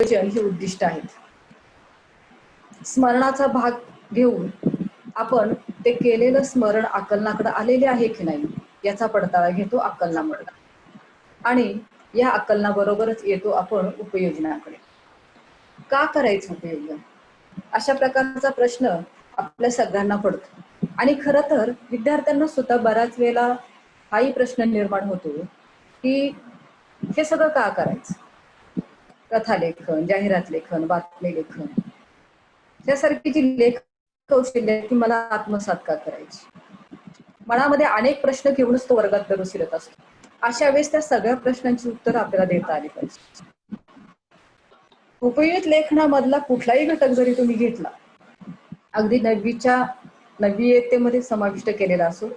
ही उद्दिष्ट आहेत. स्मरणाचा भाग घेऊन आपण ते केलेलं स्मरण आकलनाकडे आलेले आहे की नाही याचा पडताळा घेतो आकलनामध्ये, आणि या आकलनाबरोबरच येतो आपण उपयोजनाकडे. का करायचं उपयोजन? अशा प्रकारचा प्रश्न आपल्या सगळ्यांना पडतो. आणि खरं तर विद्यार्थ्यांना सुद्धा बऱ्याच वेळेला हाही प्रश्न निर्माण होतो की हे सगळं का करायचं? कथा लेखन, जाहिरात लेखन, बातमी लेखन यासारखी जी लेख कौशल्य ती मला आत्मसात का करायची? मनामध्ये अनेक प्रश्न घेऊनच तो वर्गात दररोज फिरत असतो. अशा वेळेस त्या सगळ्या प्रश्नांची उत्तर आपल्याला देता आली पाहिजे. उपयुक्त लेखनामधला कुठलाही घटक जरी तुम्ही घेतला, अगदी 9वी इयत्तेमध्ये समाविष्ट केलेला असो,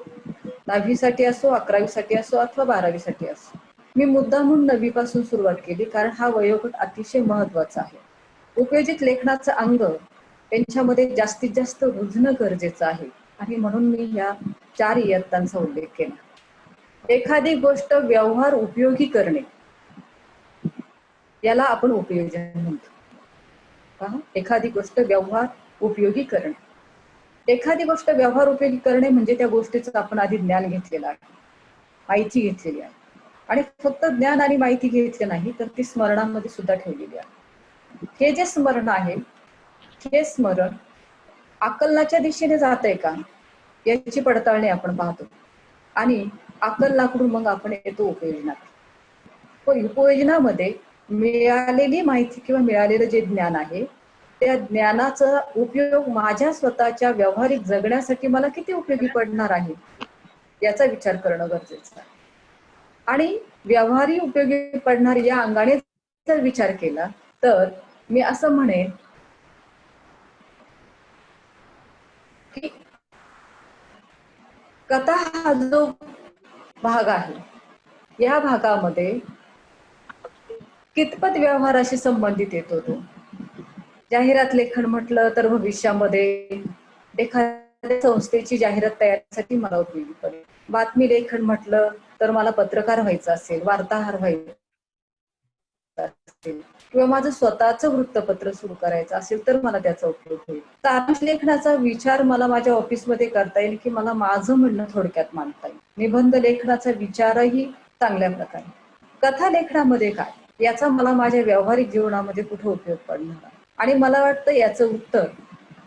10वीसाठी असो, 11वीसाठी असो अथवा 12वीसाठी असो, मी मुद्दामून 9वी पासून सुरुवात केली, कारण हा वयोगट अतिशय महत्वाचा आहे. उपयोजित लेखनाचं अंग त्यांच्यामध्ये जास्तीत जास्त रुजणं गरजेचं आहे, आणि म्हणून मी या 4 इयत्तांचा उल्लेख केला. एखादी गोष्ट व्यवहार उपयोगी करणे याला आपण उपयोजन म्हणतो. एखादी गोष्ट व्यवहार उपयोगी करणे. एखादी गोष्ट व्यवहार उपयोगी करणे म्हणजे त्या गोष्टीचं आपण आधी ज्ञान घेतलेलं आहे, माहिती घेतलेली आहे, आणि फक्त ज्ञान आणि माहिती घेतली नाही तर ती स्मरणामध्ये सुद्धा ठेवलेली आहे. हे जे स्मरण आहे हे स्मरण आकलनाच्या दिशेने जातंय का याची पडताळणी आपण पाहतो, आणि आकलनाकडून मग आपण येतो उपयोजनात. उपयोजनामध्ये मिळालेली माहिती किंवा मिळालेलं जे ज्ञान आहे त्या ज्ञानाचा उपयोग माझ्या स्वतःच्या व्यावहारिक जगण्यासाठी मला किती उपयोगी पडणार आहे याचा विचार करणं गरजेचं आहे. आणि व्यवहारी उपयोगी पडणार या अंगाने जर विचार केला तर मी असं म्हणेन की कथा हा जो भाग आहे या भागामध्ये कितपत व्यवहाराशी संबंधित येतो तो. जाहिरात लेखन म्हटलं तर भविष्यामध्ये एखाद्या संस्थेची जाहिरात तयारीसाठी मला उपयोगी पडेल. बातमी लेखन म्हटलं तर मला पत्रकार व्हायचं असेल, वार्ताहर व्हायचं असेल, किंवा माझं स्वतःचं वृत्तपत्र सुरू करायचं असेल तर मला त्याचा उपयोग होईल. सारांश लेखनाचा विचार मला माझ्या ऑफिसमध्ये करता येईल की मला माझं म्हणणं थोडक्यात मांडता येईल. निबंध लेखनाचा विचारही चांगल्या प्रकारे. कथा लेखनामध्ये काय याचा मला माझ्या व्यावहारिक जीवनामध्ये कुठे उपयोग पडणार, आणि मला वाटतं याचं उत्तर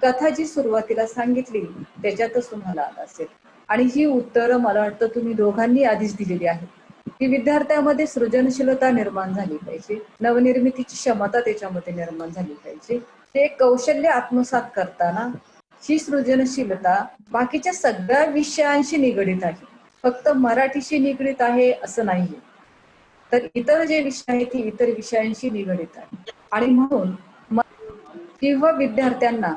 कथा जी सुरुवातीला सांगितली त्याच्यातच तुम्हाला आलं असेल. आणि ही उत्तरं मला वाटतं तुम्ही दोघांनी आधीच दिलेली आहे की विद्यार्थ्यामध्ये सृजनशीलता निर्माण झाली पाहिजे, नवनिर्मितीची क्षमता त्याच्यामध्ये निर्माण झाली पाहिजे. ते कौशल्य आत्मसात करताना ही सृजनशीलता बाकीच्या सगळ्या विषयांशी निगडीत आहे, फक्त मराठीशी निगडीत आहे असं नाहीये, तर इतर जे विषय आहेत ते इतर विषयांशी निगडीत आहे. आणि म्हणून किंवा विद्यार्थ्यांना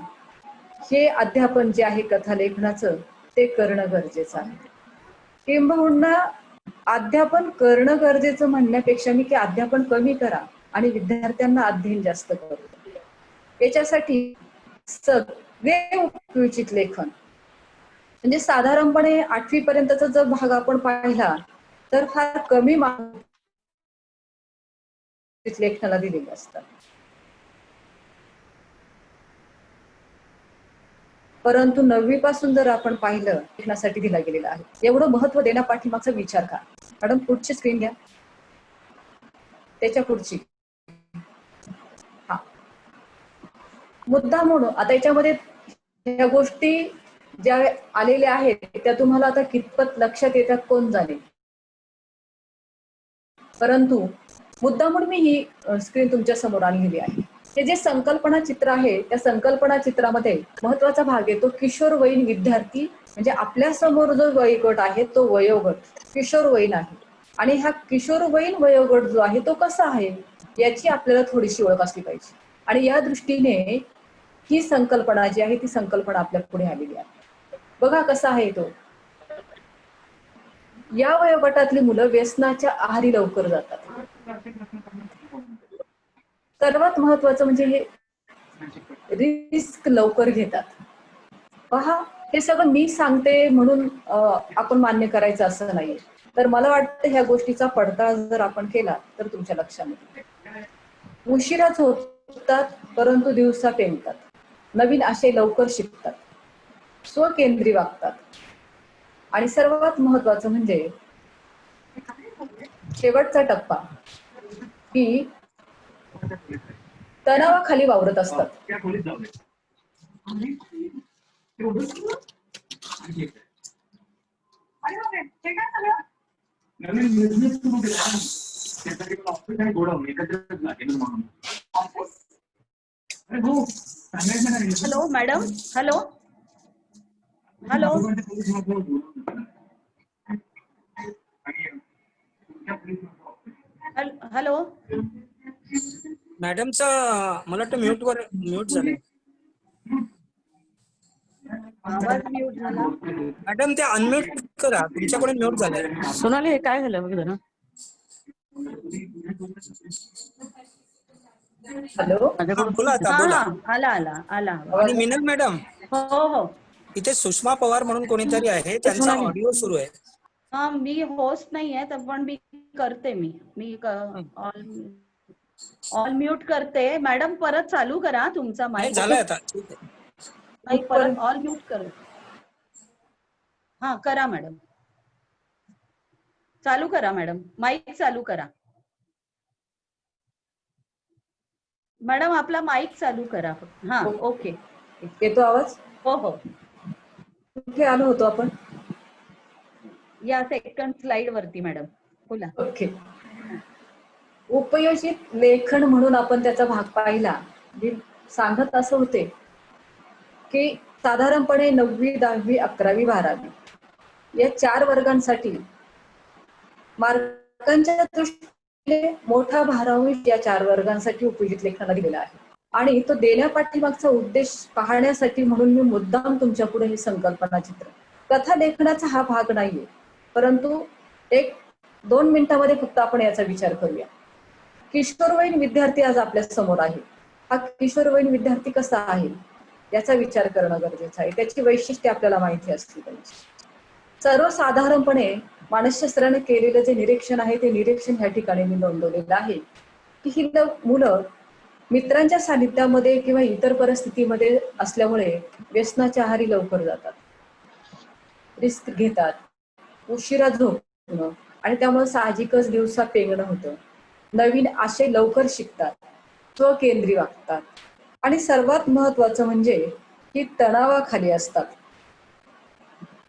हे अध्यापन जे आहे कथा लेखनाचं ते करणं गरजेचं आहे. किंबहुना अध्यापन करणं गरजेचं म्हणण्यापेक्षा मी की अध्यापन कमी करा आणि विद्यार्थ्यांना अध्ययन जास्त करू. याच्यासाठी सगळे उपयोजित लेखन म्हणजे साधारणपणे 8वी पर्यंतचा जर भाग आपण पाहिला तर फार कमी लेखनाला दिलेले असतात, परंतु 9वी पासून जर आपण पाहिलं लेखनासाठी दिला गेलेला आहे. एवढं महत्व देण्यापाठीमागचा विचार का? मॅडम पुढची स्क्रीन घ्या, त्याच्या पुढची. हा मुद्दा म्हणून आता याच्यामध्ये ह्या गोष्टी ज्या आलेल्या आहेत त्या तुम्हाला आता कितपत लक्षात येतात कोण जाणे, परंतु मुद्दा म्हणून मी ही स्क्रीन तुमच्या समोर आणलेली आहे. हे जे संकल्पना चित्र आहे त्या संकल्पना चित्रामध्ये महत्वाचा भाग येतो किशोरवयीन विद्यार्थी, म्हणजे आपल्या समोर जो वयोगट आहे तो वयोगट किशोरवयीन आहे, आणि हा किशोरवयीन वयोगट जो आहे तो कसा आहे याची आपल्याला थोडीशी ओळख असली पाहिजे. आणि या दृष्टीने ही संकल्पना जी आहे ती संकल्पना आपल्या पुढे आलेली आहे. बघा कसा आहे तो. या वयोगटातली मुलं व्यसनाच्या आहारी लवकर जातात. सर्वात महत्वाचं म्हणजे हे रिस्क लवकर घेतात. पहा हे सगळं मी सांगते म्हणून आपण मान्य करायचं असं नाही, तर मला वाटतं ह्या गोष्टीचा पडताळा जर आपण केला तर तुमच्या लक्षात येईल. उशिरा झोपतात परंतु दिवसा पेंगतात, नवीन आशय लवकर शिकतात, स्वकेंद्री वागतात आणि सर्वात महत्वाचं म्हणजे शेवटचा टप्पा की तणावाखाली वावरत असतात. Hello madam, hello hello hello मॅडमचा मला वाटतं म्यूट झालंय. आवाज म्यूट झाला. मॅडम ते अनम्यूट करा, तुमच्याकडून म्यूट झालंय. सोनाली हे काय झालं बघ ना. हॅलो, बोला आता, हा बोला. हा आला आला आला. आणि मिनल मॅडम, हो हो इथे सुषमा पवार म्हणून कोणीतरी आहे, त्यांचा ऑडिओ सुरू आहे. हा मी होस्ट नाही आहे पण मी करते. मी ऑल म्यूट करते. मॅडम परत चालू करा तुमचा नाही माईक. झालंय आता, ठीक आहे. नाही परत ऑल म्यूट कर. हा करा मॅडम, चालू करा मॅडम, माईक चालू करा. मॅडम आपला माईक चालू करा. हा ओके, येतो आवाज? हो हो. कुठे आलो होतो आपण? या सेकंड स्लाइड वरती मॅडम, बोला. ओके. उपयोजित लेखन म्हणून आपण त्याचा भाग पाहिला. मी सांगत असं होते की साधारणपणे 9वी, 10वी, 11वी, 12वी या 4 वर्गांसाठी मार्कांच्या दृष्टीने मोठा भारांश या 4 वर्गांसाठी उपयोजित लेखनाला दिलेला आहे. आणि तो देण्यापाठीमागचा उद्देश पाहण्यासाठी म्हणून मी मुद्दाम तुमच्या पुढे ही संकल्पना चित्र. कथा लेखनाचा हा भाग नाहीये, परंतु 1-2 मिनिटांमध्ये फक्त आपण याचा विचार करूया. किशोरवयीन विद्यार्थी आज आपल्या समोर आहे. हा किशोरवयीन विद्यार्थी कसा आहे याचा विचार करणं गरजेचं आहे. त्याची वैशिष्ट्ये आपल्याला माहिती असली पाहिजे. सर्वसाधारणपणे मानसशास्त्राने केलेलं जे निरीक्षण आहे ते निरीक्षण ह्या ठिकाणी मी नोंदवलेलं आहे की ही मुलं मित्रांच्या सानिध्यामध्ये किंवा इतर परिस्थितीमध्ये असल्यामुळे व्यसनाच्या आहारी लवकर जातात, रिस्क घेतात, उशिरा झोपणं आणि त्यामुळे साहजिकच दिवसा पेंगणं होतं, नवीन आशय लवकर शिकतात, स्वकेंद्री वागतात आणि सर्वात महत्वाचं म्हणजे की तणावाखाली असतात.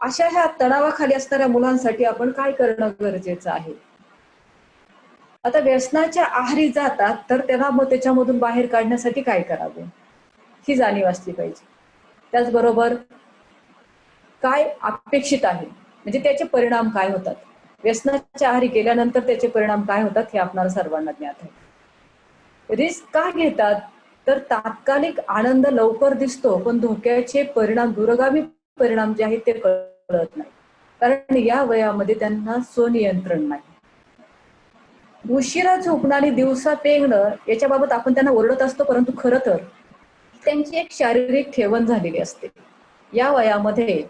अशा ह्या तणावाखाली असणाऱ्या मुलांसाठी आपण काय करणं गरजेचं आहे? आता व्यसनाच्या आहारी जातात तर त्यांना मग त्याच्यामधून बाहेर काढण्यासाठी काय करावं ही जाणीव असली पाहिजे. त्याचबरोबर काय अपेक्षित आहे, म्हणजे त्याचे परिणाम काय होतात, व्यसनाच्या आहारी गेल्यानंतर त्याचे परिणाम काय होतात हे आपणाला सर्वांना ज्ञात आहे. रिस्क का घेतात तर तात्कालिक आनंद लवकर दिसतो पण धोक्याचे परिणाम, दूरगामी परिणाम जे आहेत ते कळत नाही, कारण या वयामध्ये त्यांना स्वनियंत्रण नाही. उशिरा झोपणं आणि दिवसा पेंगणं याच्याबाबत आपण त्यांना ओरडत असतो, परंतु खरं तर त्यांची एक शारीरिक ठेवण झालेली असते. या वयामध्ये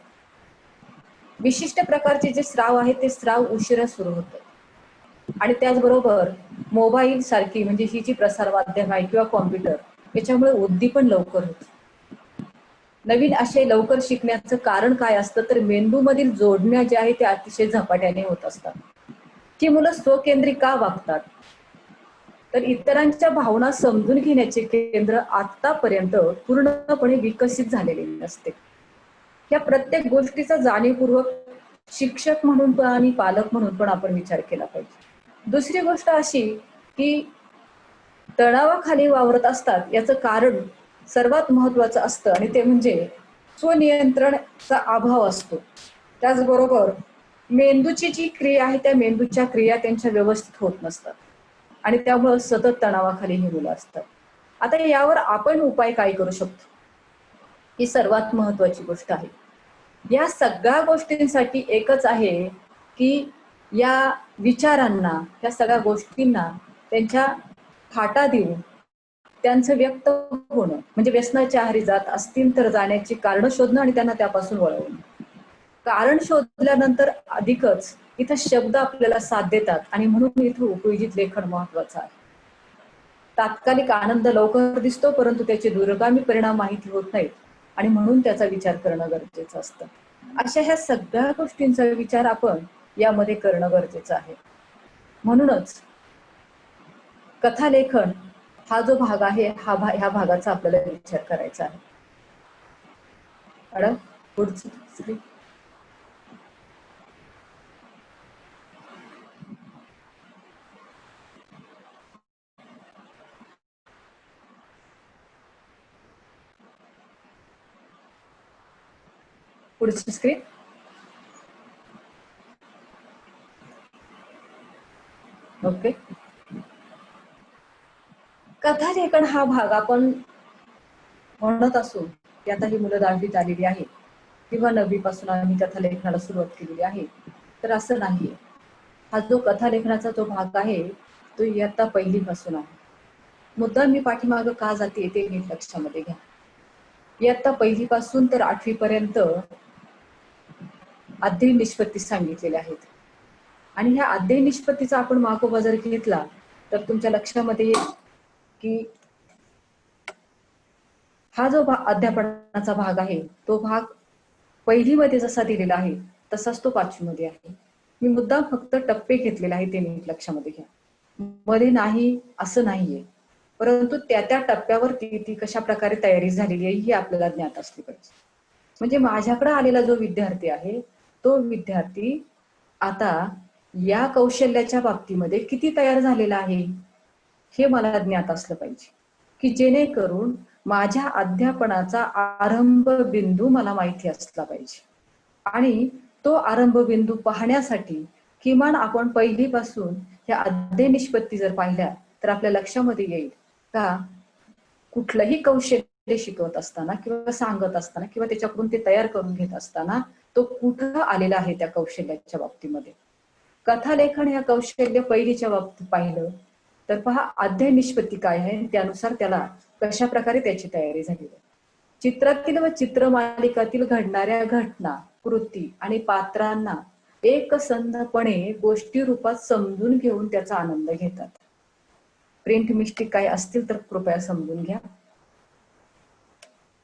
विशिष्ट प्रकारचे जे स्राव आहेत ते स्राव उशिरा सुरू होतात आणि त्याचबरोबर मोबाईल सारखी म्हणजे ही जी प्रसार माध्यम आहे किंवा कॉम्प्युटर याच्यामुळे उद्दीपन लवकर होतं. नवीन आशय लवकर शिकण्याचं कारण काय असतं तर मेंदूमधील जोडण्या ज्या आहेत त्या अतिशय झपाट्याने होत असतात. की मुलं स्वकेंद्री का वागतात तर इतरांच्या भावना समजून घेण्याचे केंद्र आतापर्यंत पूर्णपणे विकसित झालेले नसते. या प्रत्येक गोष्टीचा जाणीवपूर्वक शिक्षक म्हणून पण आणि पालक म्हणून पण आपण विचार केला पाहिजे. दुसरी गोष्ट अशी की तणावाखाली वावरत असतात याचं कारण सर्वात महत्वाचं असतं आणि ते म्हणजे स्वनियंत्रणाचा अभाव असतो. त्याचबरोबर मेंदूची जी क्रिया आहे त्या मेंदूच्या क्रिया त्यांच्या व्यवस्थित होत नसतात आणि त्यामुळं सतत तणावाखाली ही मुलं असतात. आता यावर आपण उपाय काय करू शकतो ही सर्वात महत्वाची गोष्ट आहे. या सगळ्या गोष्टींसाठी एकच आहे की या विचारांना, या सगळ्या गोष्टींना त्यांच्या फाटा देऊन त्यांचं व्यक्त होणं, म्हणजे व्यसनाच्या आहारी जात असतील तर जाण्याची कारण शोधणं आणि त्यांना त्यापासून वळवणं. कारण शोधल्यानंतर अधिकच इथं शब्द आपल्याला साथ देतात आणि म्हणून इथं उपयोजित लेखन महत्वाचं आहे. तात्कालिक आनंद लवकर दिसतो, परंतु त्याचे दूरगामी परिणाम माहिती होत नाहीत आणि म्हणून त्याचा विचार करणं गरजेचं असतं. अशा ह्या सगळ्या गोष्टींचा विचार आपण यामध्ये करणं गरजेचं आहे. म्हणूनच कथालेखन हा जो भाग आहे ह्या भागाचा आपल्याला विचार करायचा आहे. मॅडम पुढची स्क्रीन. पुढची स्क्रीन. ओके. कथालेखन हा भाग आपण म्हणत असू की आता ही मुलं 10वीत आलेली आहेत किंवा 9वी पासून आम्ही कथालेखनाला सुरुवात केलेली आहे, तर असं नाहीये. हा जो कथालेखनाचा जो भाग आहे तो इयत्ता 1ली पासून आहे. मुद्दा मी पाठीमागं का जाते ते नीट लक्षामध्ये घ्या. इयत्ता 1ली पासून तर 8वी पर्यंत अध्ययन निष्पत्ती सांगितलेल्या आहेत आणि ह्या अध्ययन निष्पत्तीचा आपण मागोवा जर घेतला तर तुमच्या लक्षामध्ये येईल की हा जो अध्यापनाचा भाग आहे तो भाग 1लीमध्ये जसा दिलेला आहे तसाच तो 5वीमध्ये आहे. मी मुद्दाम फक्त टप्पे घेतलेले आहे ते नीट लक्षामध्ये घ्या. मध्ये नाही असं नाहीये, परंतु त्या टप्प्यावरती ती कशा प्रकारे तयारी झालेली आहे ही आपल्याला ज्ञात असली पाहिजे. म्हणजे माझ्याकडे आलेला जो विद्यार्थी आहे तो विद्यार्थी आता या कौशल्याच्या बाबतीमध्ये किती तयार झालेला आहे हे मला ज्ञात असलं पाहिजे, की जेणेकरून माझ्या अध्यापनाचा आरंभ बिंदू मला माहिती असला पाहिजे. आणि तो आरंभ बिंदू पाहण्यासाठी किमान आपण 1ली पासून ह्या अध्ययन निष्पत्ती जर पाहिल्या तर आपल्या लक्षामध्ये येईल का कुठलंही कौशल्य शिकवत असताना किंवा सांगत असताना किंवा त्याच्याकडून ते तयार करून घेत असताना तो कुठं आलेला आहे त्या कौशल्याच्या बाबतीमध्ये. कथालेखन या कौशल्य 1लीच्या बाबतीत पाहिलं तर पहा अध्ययन निष्पत्ती काय आहे त्यानुसार त्याला कशा प्रकारे त्याची तयारी झाली आहे. चित्रातील व चित्रमालिकातील घडणाऱ्या घटना, कृती आणि पात्रांना एकसंधपणे गोष्टी रूपात समजून घेऊन त्याचा आनंद घेतात. प्रिंट मिस्टेक काय असतील तर कृपया समजून घ्या.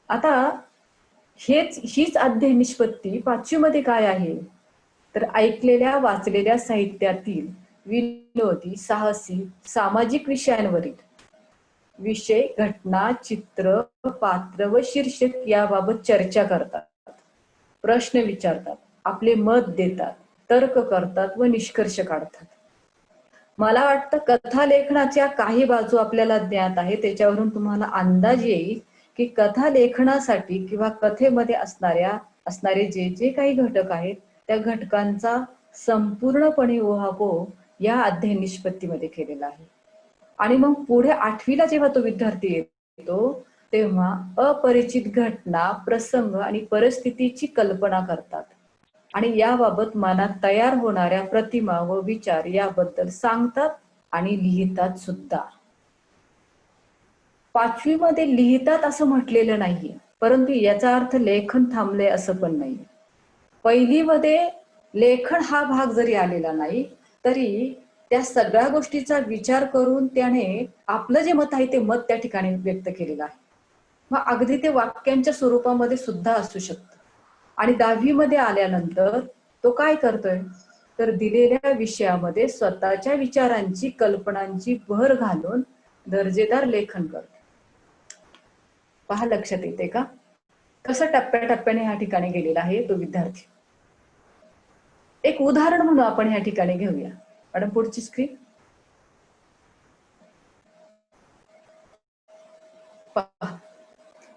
आता हीच अध्ययन निष्पत्ती 5वीमध्ये काय आहे तर ऐकलेल्या वाचलेल्या साहित्यातील विनोदी, साहसी, सामाजिक विषयांवरील विषय, घटना, चित्र, पात्र व शीर्षक याबाबत चर्चा करतात, प्रश्न विचारतात, आपले मत देतात, तर्क करतात व निष्कर्ष काढतात. मला वाटतं कथालेखनाच्या काही बाजू आपल्याला ज्ञात आहे, त्याच्यावरून तुम्हाला अंदाज येईल की कथालेखनासाठी किंवा कथेमध्ये असणारे जे काही घटक आहेत त्या घटकांचा संपूर्णपणे उहापोह या अध्ययन निष्पत्तीमध्ये केलेला आहे. आणि मग पुढे 8वीला जेव्हा तो विद्यार्थी येतो तेव्हा अपरिचित घटना, प्रसंग आणि परिस्थितीची कल्पना करतात आणि याबाबत मनात तयार होणाऱ्या प्रतिमा व विचार याबद्दल सांगतात आणि लिहितात सुद्धा. 5वीमध्ये लिहितात असं म्हटलेलं नाहीये, परंतु याचा अर्थ लेखन थांबले असं पण नाही. 1लीमध्ये लेखन हा भाग जरी आलेला नाही तरी त्या सगळ्या गोष्टीचा विचार करून त्याने आपलं जे मत आहे ते मत त्या ठिकाणी व्यक्त केलेलं आहे. मग अगदी ते वाक्यांच्या स्वरूपामध्ये सुद्धा असू शकतं. आणि 10वीमध्ये आल्यानंतर तो काय करतोय तर दिलेल्या विषयामध्ये स्वतःच्या विचारांची, कल्पनांची भर घालून दर्जेदार लेखन करतो. पहा लक्षात येते का कसं टप्प्याटप्प्याने ह्या ठिकाणी गेलेला आहे तो विद्यार्थी. एक उदाहरण म्हणून आपण ह्या ठिकाणी घेऊया. मॅडम पुढची स्क्रीन.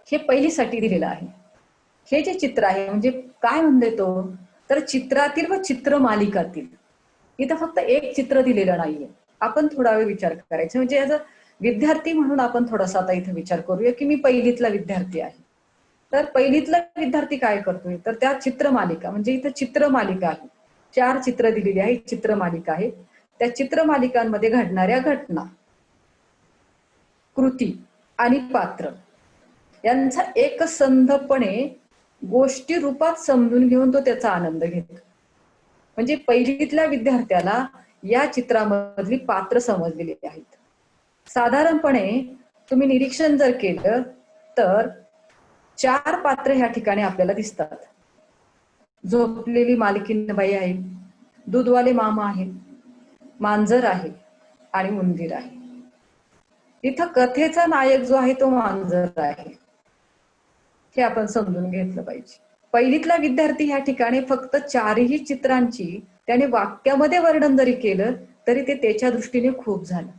हे 1लीसाठी दिलेलं आहे. हे जे चित्र आहे म्हणजे काय म्हणतोय तो तर चित्रातील व चित्रमालिकातील. इथं फक्त एक चित्र दिलेलं नाहीये. आपण थोडा वेळ विचार करायचा म्हणजे याचा विद्यार्थी म्हणून आपण थोडासा आता इथे विचार करूया की मी 1लीतला विद्यार्थी आहे. तर 1लीतला विद्यार्थी काय करतोय तर त्या चित्रमालिका म्हणजे इथं चित्रमालिका आहे. 4 चित्र दिलेली आहे, चित्रमालिका आहे. त्या चित्रमालिकांमध्ये घडणाऱ्या घटना, कृती आणि पात्र यांचा एकसंधपणे गोष्टी रूपात समजून घेऊन तो त्याचा आनंद घेतो. म्हणजे 1लीतल्या विद्यार्थ्याला या चित्रामधली पात्र समजलेली आहेत. साधारणपणे तुम्ही निरीक्षण जर केलं तर 4 पात्र ह्या ठिकाणी आपल्याला दिसतात. झोपलेली मालकीनबाई आहे, दूधवाले मामा आहेत, मांजर आहे आणि उंदीर आहे. इथं कथेचा नायक जो आहे तो मांजर आहे, हे आपण समजून घेतलं पाहिजे. पहिलीतला विद्यार्थी ह्या ठिकाणी फक्त 4ही चित्रांची त्याने वाक्यामध्ये वर्णन जरी केलं तरी ते त्याच्या दृष्टीने खूप झालं.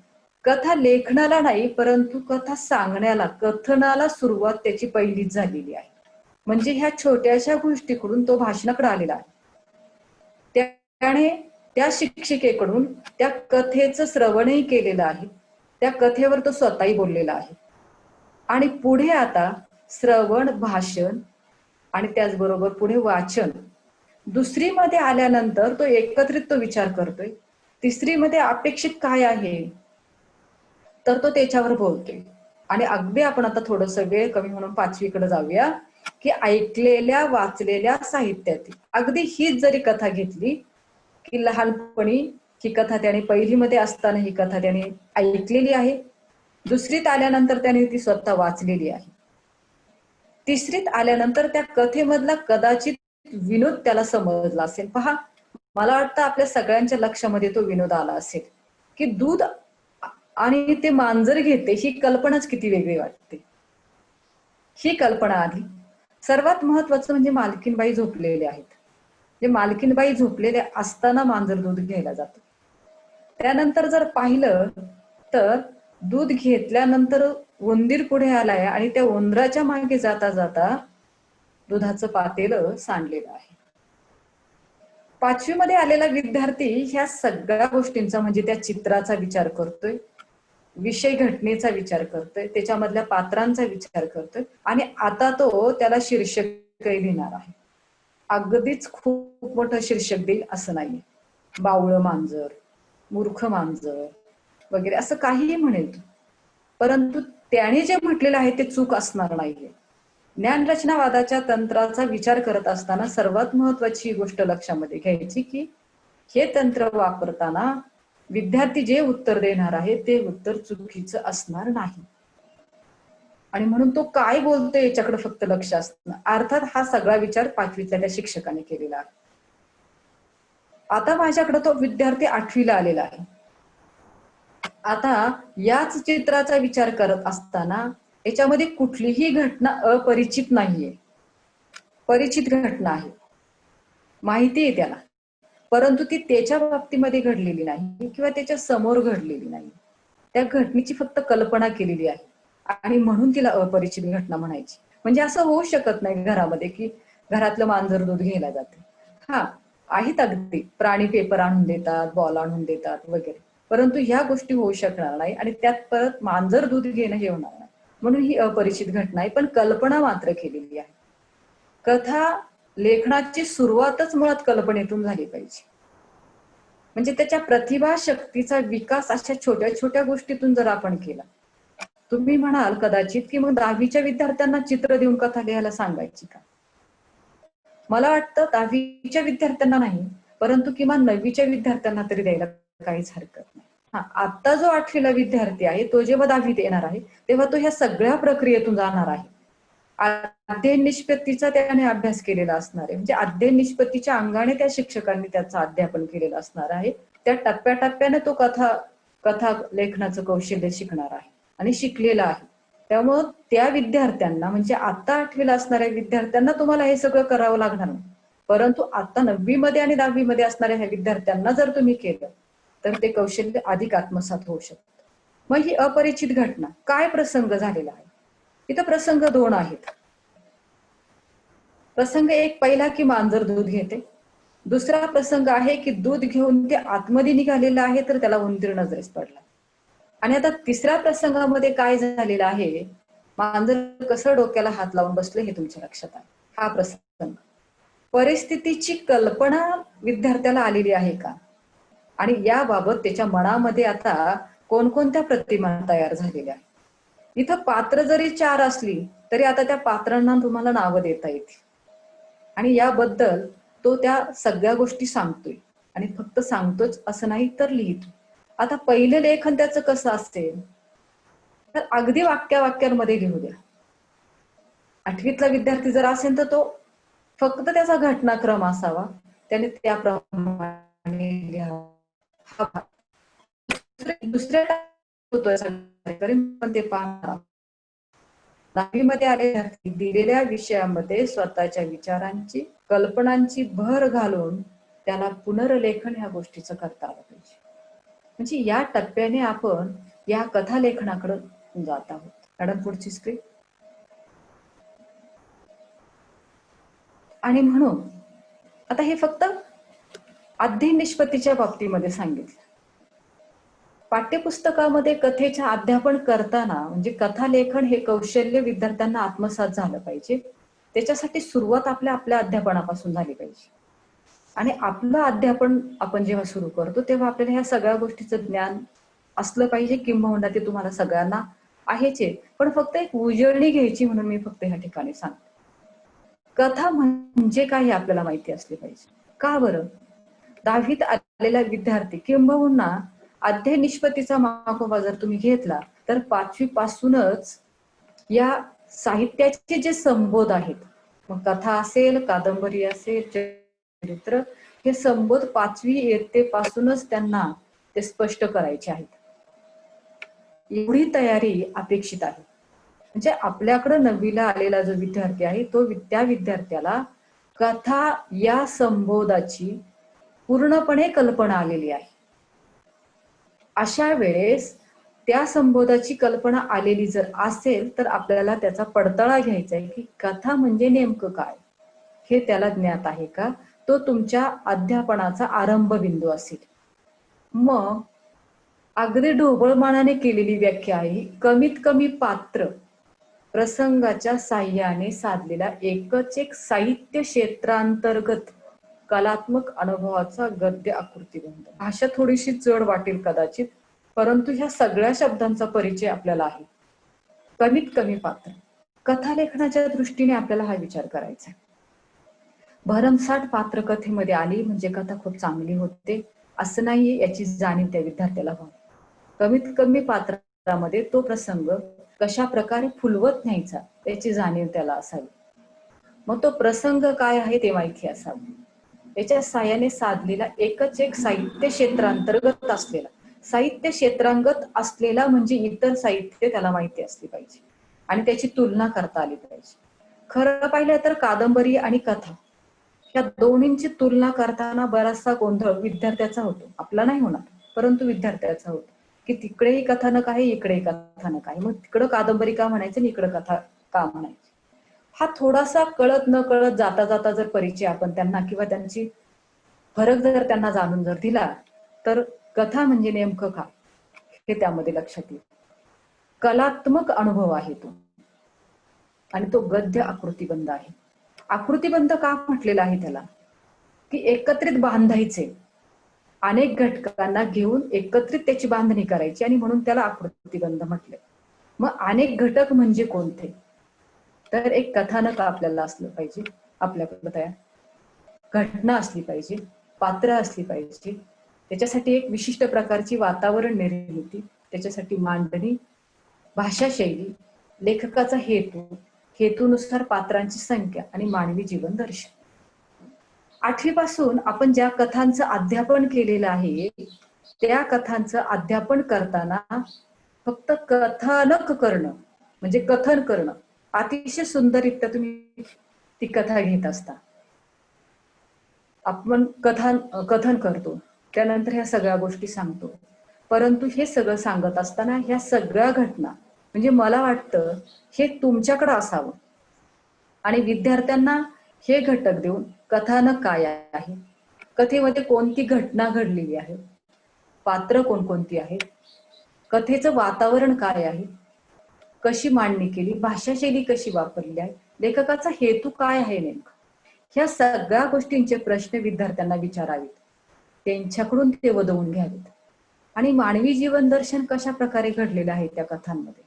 कथा लेखनाला नाही परंतु कथा सांगण्याला, कथनाला सुरुवात त्याची पहिलीच झालेली आहे. म्हणजे ह्या छोट्याशा गोष्टीकडून तो भाषणाकडे आलेला आहे. त्याने त्या शिक्षिकेकडून त्या कथेचं श्रवणही केलेलं आहे, त्या कथेवर तो स्वतःही बोललेला आहे. आणि पुढे आता श्रवण, भाषण आणि त्याचबरोबर पुढे वाचन. दुसरीमध्ये आल्यानंतर तो एकत्रित तो विचार करतोय. तिसरीमध्ये अपेक्षित काय आहे तर तो त्याच्यावर बोलतोय. आणि अगदी आपण आता थोडस वेळ कमी म्हणून 5वीकडे जाऊया की ऐकलेल्या वाचलेल्या साहित्यातील. अगदी हीच जरी कथा घेतली की लहानपणी ही कथा त्याने पहिलीमध्ये असताना ही कथा त्याने ऐकलेली आहे, दुसरीत आल्यानंतर त्याने ती स्वतः वाचलेली आहे, तिसरीत आल्यानंतर त्या कथेमधला कदाचित विनोद त्याला समजला असेल. पहा, मला वाटतं आपल्या सगळ्यांच्या लक्षामध्ये तो विनोद आला असेल की दूध आणि ते मांजर घेते ही कल्पनाच किती वेगळी वाटते. ही कल्पना आली. सर्वात महत्वाचं म्हणजे मालकीनबाई झोपलेले आहेत. जे मालकीनबाई झोपलेले असताना मांजर दूध घ्यायला जातं. त्यानंतर जर पाहिलं तर दूध घेतल्यानंतर उंदीर पुढे आलाय आणि त्या उंदराच्या मागे जाता जाता दुधाचं पातेलं सांडलेलं आहे. 5वीमध्ये आलेला विद्यार्थी ह्या सगळ्या गोष्टींचा म्हणजे त्या चित्राचा विचार करतोय, विषय घटनेचा विचार करतोय, त्याच्यामधल्या पात्रांचा विचार करतोय आणि आता तो त्याला शीर्षकही लिहिणार आहे. अगदीच खूप मोठं शीर्षक देईल असं नाहीये. बावळं मांजर, मूर्ख मांजर वगैरे असं काहीही म्हणेल, परंतु त्याने जे म्हटलेलं आहे ते चूक असणार नाहीये. ज्ञानरचनावादाच्या तंत्राचा विचार करत असताना सर्वात महत्वाची गोष्ट लक्षामध्ये घ्यायची की हे तंत्र वापरताना विद्यार्थी जे उत्तर देणार आहे ते उत्तर चुकीचं असणार नाही. आणि म्हणून तो काय बोलतोय याच्याकडे फक्त लक्ष असतं. अर्थात हा सगळा विचार 5वीतल्या त्या शिक्षकाने केलेला आहे. आता माझ्याकडे तो विद्यार्थी 8वीला आलेला आहे. आता याच चित्राचा विचार करत असताना याच्यामध्ये कुठलीही घटना अपरिचित नाहीये, परिचित घटना आहे, माहिती आहे त्याला, परंतु ती त्याच्या बाबतीमध्ये घडलेली नाही किंवा त्याच्या समोर घडलेली नाही. त्या घटनेची फक्त कल्पना केलेली आहे आणि म्हणून तिला अपरिचित घटना म्हणायची. म्हणजे असं होऊ शकत नाही घरामध्ये की घरातलं मांजर दूध घ्यायला जाते. हा, आहेत अगदी प्राणी पेपर आणून देतात, बॉल आणून देतात वगैरे, परंतु ह्या गोष्टी होऊ शकणार नाही आणि त्यात परत मांजर दूध घेणं हे होणार नाही. म्हणून ही अपरिचित घटना आहे, पण कल्पना मात्र केलेली आहे. कथा लेखनाची सुरुवातच मुळात कल्पनेतून झाली पाहिजे. म्हणजे त्याच्या प्रतिभा शक्तीचा विकास अशा छोट्या छोट्या गोष्टीतून जर आपण केला. तुम्ही म्हणाल कदाचित की मग 10वीच्या विद्यार्थ्यांना चित्र देऊन कथा लिहायला सांगायची का? मला वाटतं 10वीच्या विद्यार्थ्यांना नाही, परंतु किमान 9वीच्या विद्यार्थ्यांना तरी द्यायला काहीच हरकत नाही. हा, आता जो 8वीला विद्यार्थी आहे तो जेव्हा 10वीत येणार आहे तेव्हा तो ह्या सगळ्या प्रक्रियेतून जाणार आहे. अध्ययन निष्पत्तीचा त्याने अभ्यास केलेला असणार आहे. म्हणजे अध्ययन निष्पत्तीच्या अंगाने त्या शिक्षकांनी त्याचं अध्यापन केलेलं असणार आहे. त्या टप्प्याटप्प्याने तो कथा लेखनाचं कौशल्य शिकणार आहे आणि शिकलेला आहे. त्यामुळं त्या विद्यार्थ्यांना म्हणजे आता 8वीला असणाऱ्या विद्यार्थ्यांना तुम्हाला हे सगळं करावं लागणार नाही, परंतु आता 9वीमध्ये आणि 10वीमध्ये असणाऱ्या ह्या विद्यार्थ्यांना जर तुम्ही केलं तर ते कौशल्य अधिक आत्मसात होऊ शकतं. मग ही अपरिचित घटना, काय प्रसंग झालेला आहे? इथं प्रसंग 2 आहेत. प्रसंग 1 पहिला की मांजर दूध घेते. दुसरा प्रसंग आहे की दूध घेऊन ते आतमध्ये निघालेलं आहे तर त्याला उंदीर नजरेस पडला. आणि आता तिसऱ्या प्रसंगामध्ये काय झालेलं आहे, मांजर कसं डोक्याला हात लावून बसले हे तुमच्या लक्षात आहे. हा प्रसंग, परिस्थितीची कल्पना विद्यार्थ्याला आलेली आहे का आणि याबाबत त्याच्या मनामध्ये आता कोणकोणत्या प्रतिमा तयार झालेल्या आहेत. इथं पात्र जरी 4 असली तरी आता त्या पात्रांना तुम्हाला नावं देता येतील आणि याबद्दल तो त्या सगळ्या गोष्टी सांगतोय आणि फक्त सांगतोच असं नाही तर लिहितो. आता पहिलं लेखन त्याचं कसं असेल तर अगदी वाक्यांमध्ये लिहू द्या. 8वीतला विद्यार्थी जर असेल तर तो फक्त त्याचा घटनाक्रम असावा, त्याने त्याप्रमाणे लिहावा. दुसऱ्या होतोय पण ते पाहणार. 10वीमध्ये आले विद्यार्थी दिलेल्या विषयामध्ये स्वतःच्या विचारांची, कल्पनांची भर घालून त्याला पुनर्लेखन ह्या गोष्टीचं करता आलं पाहिजे. म्हणजे या टप्प्याने आपण या कथा लेखनाकडे जात आहोत. मॅडम पुढची स्क्रीन. आणि म्हणून आता हे फक्त अध्ययन निष्पत्तीच्या बाबतीमध्ये सांगितलं. पाठ्यपुस्तकामध्ये कथेचे अध्यापन करताना म्हणजे कथा लेखन हे कौशल्य विद्यार्थ्यांना आत्मसात झालं पाहिजे. त्याच्यासाठी सुरुवात आपल्या अध्यापनापासून झाली पाहिजे. आणि आपलं अध्यापन आपण जेव्हा सुरू करतो तेव्हा आपल्याला ह्या सगळ्या गोष्टीचं ज्ञान असलं पाहिजे, किंबहुना ते तुम्हाला सगळ्यांना आहेच आहे. पण फक्त एक उजळणी घ्यायची म्हणून मी फक्त ह्या ठिकाणी सांगते. कथा म्हणजे काय हे आपल्याला माहिती असले पाहिजे. का बरं? 10वीत आलेला विद्यार्थी किंबहुना अध्ययन निष्पत्तीचा मागोवा जर तुम्ही घेतला तर 5वी पासूनच या साहित्याचे जे संबोध आहेत, मग कथा असेल, कादंबरी असेल, चरित्र, हे संबोध 5वी इयत्तेपासूनच त्यांना ते स्पष्ट करायचे आहेत. एवढी तयारी अपेक्षित आहे. म्हणजे आपल्याकडे 9वीला आलेला जो विद्यार्थी आहे तो त्या विद्यार्थ्याला कथा या संबोधाची पूर्णपणे कल्पना आलेली आहे. अशा वेळेस त्या संबोधाची कल्पना आलेली जर असेल तर आपल्याला त्याचा पडताळा घ्यायचा आहे की कथा म्हणजे नेमकं काय हे त्याला ज्ञात आहे का. तो तुमच्या अध्यापनाचा आरंभ बिंदू असेल. मग अगदी ढोबळमानाने केलेली व्याख्या आहे, कमीत कमी पात्र प्रसंगाच्या साह्याने साधलेला एकच एक साहित्य क्षेत्रांतर्गत कलात्मक अनुभवाचा गद्य आकृतीबंध. भाषा थोडीशी जड वाटेल कदाचित, परंतु ह्या सगळ्या शब्दांचा परिचय आपल्याला आहे. कमीत कमी पात्र. कथा लेखनाच्या दृष्टीने आपल्याला हा विचार करायचा. भरमसाठ पात्र कथेमध्ये आली म्हणजे कथा खूप चांगली होते असं नाहीये, याची जाणीव त्या विद्यार्थ्याला व्हावी. कमीत कमी पात्रामध्ये तो प्रसंग कशा प्रकारे फुलवत न्यायचा याची जाणीव त्याला असावी. मग तो प्रसंग काय आहे ते माहिती असावे. याच्या साह्याने साधलेला एकच एक साहित्य क्षेत्रांतर्गत असलेला, साहित्य क्षेत्रांगत असलेला म्हणजे इतर साहित्य त्याला माहिती असली पाहिजे आणि त्याची तुलना करता आली पाहिजे. खरं पाहिलं तर कादंबरी आणि कथा या दोन्हींची तुलना करताना बराचसा गोंधळ विद्यार्थ्याचा होतो. आपला नाही होणार, परंतु विद्यार्थ्याचा होतो की तिकडेही कथानक आहे, इकडेही कथानक आहे, मग तिकडं कादंबरी का म्हणायचं आणि इकडं कथा का म्हणायची. हा थोडासा कळत न कळत जाता जाता जर परिचय आपण त्यांना किंवा त्यांची फरक जर त्यांना जाणून जर दिला तर कथा म्हणजे नेमकं काय हे त्यामध्ये लक्षात येईल. कलात्मक अनुभव आहे तो आणि तो गद्य आकृतीबंध आहे. आकृतीबंध का म्हटलेला आहे त्याला की एकत्रित बांधायचे, अनेक घटकांना घेऊन एकत्रित त्याची बांधणी करायची आणि म्हणून त्याला आकृतीबंध म्हटले. मग अनेक घटक म्हणजे कोणते? तर एक कथानक आपल्याला असलं पाहिजे, आपल्याकडे तयार घटना असली पाहिजे, पात्र असली पाहिजे, त्याच्यासाठी एक विशिष्ट प्रकारची वातावरण निर्मिती, त्याच्यासाठी मांडणी, भाषा शैली, लेखकाचा हेतू, हेतूनुसार पात्रांची संख्या आणि मानवी जीवन दर्शन. 8वी पासून आपण ज्या कथांचं अध्यापन केलेलं आहे त्या कथांचं अध्यापन करताना फक्त कथानक करणं म्हणजे कथन करणं, अतिशय सुंदररित्या तुम्ही ती कथा घेत असता. आपण कथन करतो, त्यानंतर ह्या सगळ्या गोष्टी सांगतो, परंतु हे सगळं सांगत असताना ह्या सगळ्या घटना म्हणजे मला वाटतं हे तुमच्याकडे असावं आणि विद्यार्थ्यांना हे घटक देऊन कथानक काय आहे, कथेमध्ये कोणती घटना घडलेली आहे, पात्र कोणकोणती आहेत, कथेचं वातावरण काय आहे, कशी मांडणी केली, भाषा शैली कशी वापरली आहे, लेखकाचा हेतू काय आहे नेमका, ह्या सगळ्या गोष्टींचे प्रश्न विद्यार्थ्यांना विचारावेत, त्यांच्याकडून ते वदवून घ्यावेत आणि मानवी जीवन दर्शन कशा प्रकारे घडलेलं आहे त्या कथांमध्ये.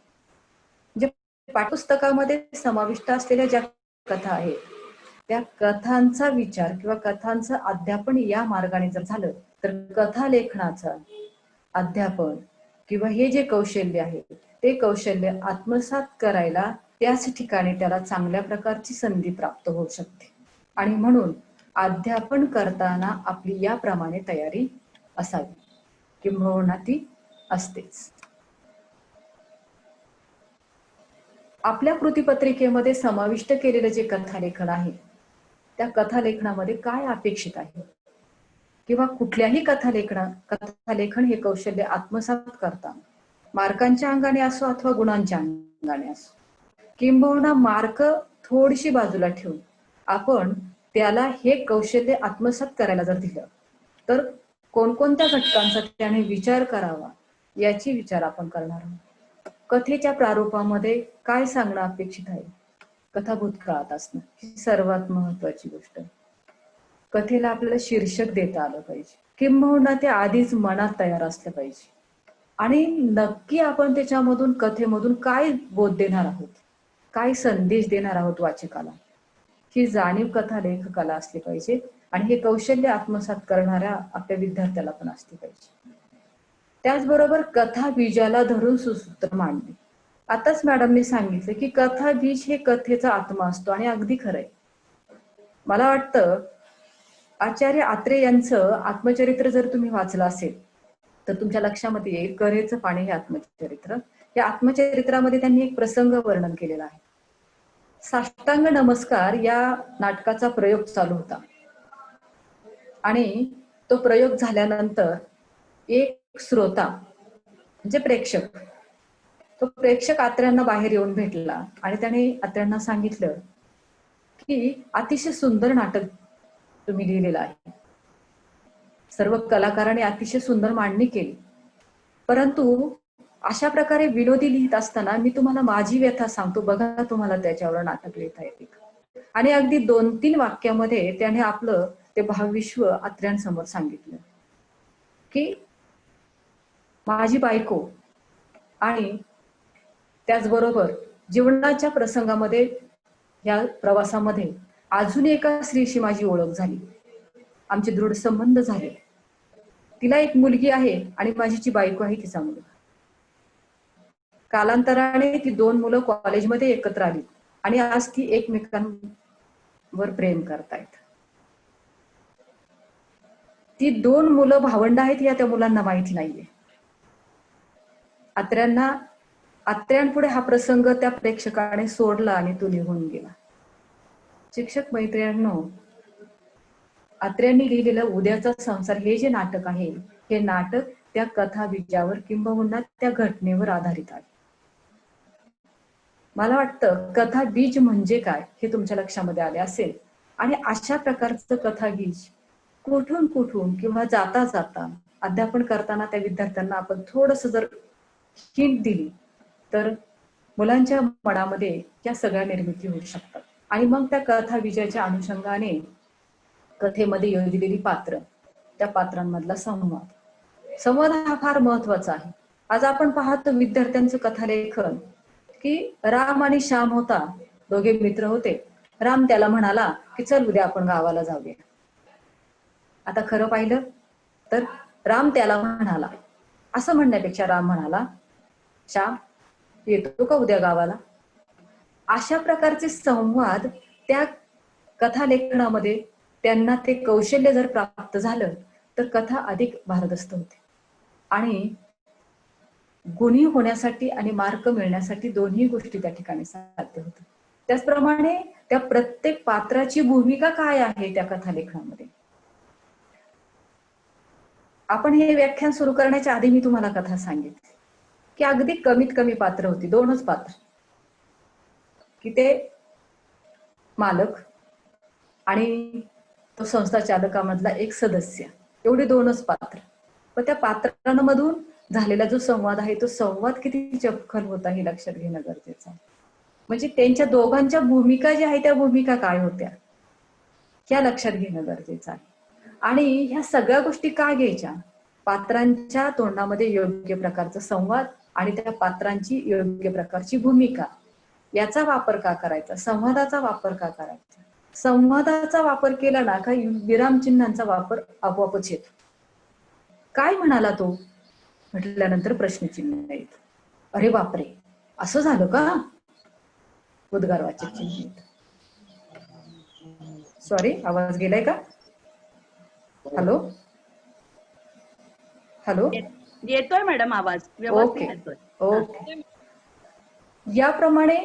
म्हणजे पाठ्यपुस्तकामध्ये समाविष्ट असलेल्या ज्या कथा आहेत त्या कथांचा विचार किंवा कथांचं अध्यापन या मार्गाने जर झालं तर कथा लेखनाचं अध्यापन किंवा हे जे कौशल्य आहे ते कौशल्य आत्मसात करायला त्याच ठिकाणी त्याला चांगल्या प्रकारची संधी प्राप्त होऊ शकते. आणि म्हणून अध्यापन करताना आपली याप्रमाणे तयारी असावी, किंबहुना ती असतेच. आपल्या कृतीपत्रिकेमध्ये समाविष्ट केलेलं जे कथालेखन आहे त्या कथालेखनामध्ये काय अपेक्षित आहे, किंवा कुठल्याही कथालेखन हे कौशल्य आत्मसात करताना मार्कांच्या अंगाने असो अथवा गुणांच्या अंगाने असो, किंबहुना मार्क थोडीशी बाजूला ठेवून आपण त्याला हे कौशल्य आत्मसात करायला जर दिलं तर कोणकोणत्या घटकांचा त्याने विचार करावा याची विचार आपण करणार आहोत. कथेच्या प्रारूपामध्ये काय सांगणं अपेक्षित आहे, कथा भूतकाळात असणं ही सर्वात महत्वाची गोष्ट आहे. कथेला आपल्याला शीर्षक देता आलं पाहिजे, किंबहुना ते आधीच मनात तयार असलं पाहिजे. आणि नक्की आपण त्याच्यामधून कथेमधून काय बोध देणार आहोत, काय संदेश देणार आहोत वाचकाला, ही जाणीव कथा लेखकाला असली पाहिजे. आणि हे कौशल्य आत्मसात करणाऱ्या आपल्या विद्यार्थ्याला पण असली पाहिजे. त्याचबरोबर कथा बीजाला धरून सुसूत्र मांडणे. आताच मॅडमने सांगितलं की कथा बीज हे कथेचा आत्मा असतो आणि अगदी खरंय. मला वाटतं आचार्य आत्रे यांचं आत्मचरित्र जर तुम्ही वाचलं असेल तर तुमच्या लक्षामध्ये येईल, कऱ्हेचं पाणी हे आत्मचरित्र. या आत्मचरित्रामध्ये त्यांनी एक प्रसंग वर्णन केलेला आहे. साष्टांग नमस्कार या नाटकाचा प्रयोग चालू होता आणि तो प्रयोग झाल्यानंतर एक श्रोता म्हणजे प्रेक्षक, तो प्रेक्षक आत्र्यांना बाहेर येऊन भेटला आणि त्याने आत्र्यांना सांगितलं की अतिशय सुंदर नाटक तुम्ही लिहिलेलं आहे, सर्व कलाकारांनी अतिशय सुंदर मांडणी केली, परंतु अशा प्रकारे विनोदी लिहित असताना मी तुम्हाला माझी व्यथा सांगतो, बघा तुम्हाला त्याच्यावर नाटक लिहिता येते का. आणि अगदी 2-3 वाक्यामध्ये त्याने आपलं ते भावविश्व आत्र्यांसमोर सांगितलं की माझी बायको आणि त्याचबरोबर जीवनाच्या प्रसंगामध्ये या प्रवासामध्ये अजून एका स्त्रीशी माझी ओळख झाली, आमचे दृढ संबंध झाले, तिला एक मुलगी आहे आणि माझी जी बायको आहे तिचा मुलगा. कालांतराने ती 2 मुलं कॉलेजमध्ये एकत्र आली आणि आज ती एकमेकांवर प्रेम करतायत. ती 2 मुलं भावंड आहेत या त्या मुलांना माहिती नाहीये. आत्र्यांपुढे हा प्रसंग त्या प्रेक्षकाने सोडला आणि तो निघून गेला. शिक्षक मैत्रिणींनो, आत्र्यांनी लिहिलेलं उद्याचा संसार हे जे नाटक आहे हे नाटक त्या कथा बीजावर किंबहुना त्या घटनेवर आधारित आहे. मला वाटतं कथा बीज म्हणजे काय हे तुमच्या लक्षामध्ये आले असेल. आणि अशा प्रकारचं कथा बीज कुठून किंवा जाता जाता अध्यापन करताना त्या विद्यार्थ्यांना आपण थोडस जर हिंट दिली तर मुलांच्या मनामध्ये या सगळ्या निर्मिती होऊ शकतात. आणि मग त्या कथा बीजाच्या अनुषंगाने कथेमध्ये योजलेली पात्र, त्या पात्रांमधला संवाद हा फार महत्वाचा आहे. आज आपण पाहतो विद्यार्थ्यांचं कथालेखन की राम आणि श्याम होता, दोघे मित्र होते. राम त्याला म्हणाला की चल उद्या आपण गावाला जाऊया. आता खरं पाहिलं तर राम त्याला म्हणाला, असं म्हणण्यापेक्षा राम म्हणाला श्याम येतो का उद्या गावाला. अशा प्रकारचे संवाद त्या कथालेखनामध्ये त्यांना ते कौशल्य जर प्राप्त झालं तर कथा अधिक भारदस्त होते आणि गुणी होण्यासाठी आणि मार्क मिळण्यासाठी दोन्ही गोष्टी त्या ठिकाणी साध्य होतात. त्याचप्रमाणे त्या प्रत्येक पात्राची भूमिका काय आहे त्या कथालेखनामध्ये. आपण हे व्याख्यान सुरू करण्याच्या आधी मी तुम्हाला कथा सांगितली की अगदी कमीत कमी पात्र होती, 2च पात्र, की ते मालक आणि तो संस्था चालकामधला एक सदस्य, एवढे 2च पात्र. पण त्या पात्रांमधून झालेला जो संवाद आहे तो संवाद किती चपखल होता हे लक्षात घेणं गरजेचं आहे. म्हणजे त्यांच्या दोघांच्या भूमिका ज्या आहेत त्या भूमिका काय होत्या या लक्षात घेणं गरजेचं आहे. आणि ह्या सगळ्या गोष्टी का घ्यायच्या, पात्रांच्या तोंडामध्ये योग्य प्रकारचा संवाद आणि त्या पात्रांची योग्य प्रकारची भूमिका याचा वापर का करायचा, संवादाचा वापर का करायचा. संवादाचा वापर केला ना काही विरामचिन्हांचा वापर आपोआपच येतो. काय म्हणाला तो, म्हटल्यानंतर प्रश्नचिन्ह येतं. अरे बापरे, असं झालं का? उद्गारवाचक चिन्ह येतं. सॉरी, आवाज गेलाय का? Hello hello. येतोय मॅडम आवाज, व्यवस्थित ओके येतोय. ओके. याप्रमाणे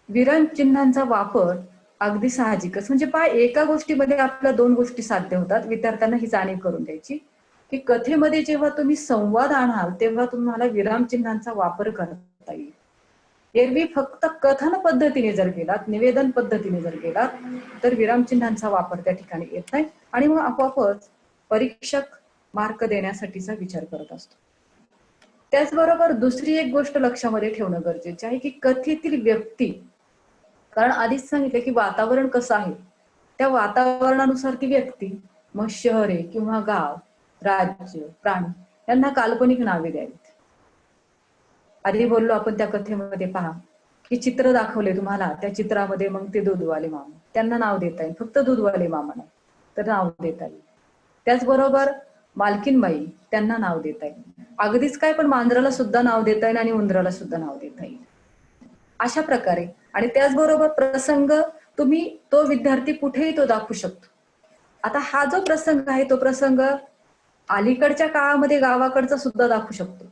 विराम चिन्हांचा वापर अगदी साहजिकच, म्हणजे एका गोष्टीमध्ये आपल्या दोन गोष्टी साध्य होतात. विद्यार्थ्यांना ही जाणीव करून द्यायची की कथेमध्ये जेव्हा तुम्ही संवाद आणाल तेव्हा तुम्हाला विराम चिन्हांचा वापर करता येईल. एरवी फक्त कथन पद्धतीने जर गेलात, निवेदन पद्धतीने जर गेलात, तर विरामचिन्हांचा वापर त्या ठिकाणी येत नाही आणि मग आपोआपच परीक्षक मार्क देण्यासाठीचा विचार करत असतो. त्याचबरोबर दुसरी एक गोष्ट लक्षामध्ये ठेवणं गरजेचे आहे की कथेतील व्यक्ती, कारण आधीच सांगितलं की वातावरण कसं आहे, त्या वातावरणानुसार ती व्यक्ती, मग शहर आहे किंवा गाव, राज्य, प्राणी, यांना काल्पनिक नावे द्यावीत. आधी बोललो आपण त्या कथेमध्ये पहा की चित्र दाखवले तुम्हाला, त्या चित्रामध्ये मग ते दूधवाले मामा, त्यांना नाव देता येईल. फक्त दूधवाले मामा नाही तर नाव देता येईल. त्याचबरोबर मालकीनबाई, त्यांना नाव देता येईल. अगदीच काय, पण मांजराला सुद्धा नाव देता येईल आणि उंदराला सुद्धा नाव देता येईल. अशा प्रकारे. आणि त्याचबरोबर प्रसंग तुम्ही तो विद्यार्थी कुठेही तो दाखवू शकतो. आता हा जो प्रसंग आहे तो प्रसंग अलीकडच्या काळामध्ये गावाकडचा सुद्धा दाखवू शकतो,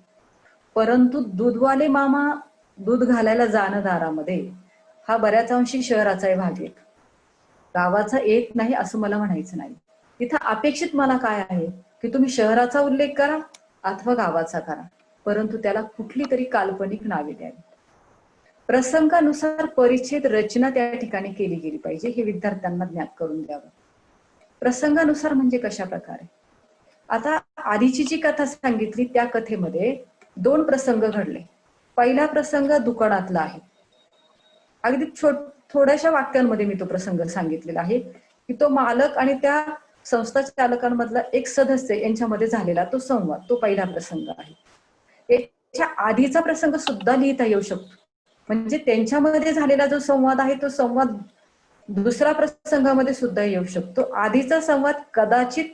परंतु दूधवाले मामा दूध घालायला जाणं दारामध्ये, हा बऱ्याच अंशी शहराचाही भाग येतो, गावाचा येत नाही असं मला म्हणायचं नाही. तिथं अपेक्षित मला काय आहे की तुम्ही शहराचा उल्लेख करा अथवा गावाचा करा, परंतु त्याला कुठली तरी काल्पनिक नावे द्यावी. प्रसंगानुसार परिच्छेद रचना त्या ठिकाणी केली गेली पाहिजे, हे विद्यार्थ्यांना ज्ञात करून द्यावं. प्रसंगानुसार म्हणजे कशा प्रकारे, आता आधीची जी कथा सांगितली त्या कथेमध्ये दोन प्रसंग घडले. पहिला प्रसंग दुकानातला आहे. अगदी थोड्याशा वाक्यांमध्ये मी तो प्रसंग सांगितलेला आहे की तो मालक आणि त्या संस्था चालकांमधला एक सदस्य यांच्यामध्ये झालेला तो संवाद, तो पहिला प्रसंग आहे. याच्या आधीचा प्रसंग सुद्धा लिहिता येऊ शकतो, म्हणजे त्यांच्यामध्ये झालेला जो संवाद आहे तो संवाद दुसऱ्या प्रसंगामध्ये सुद्धा येऊ शकतो. आधीचा संवाद कदाचित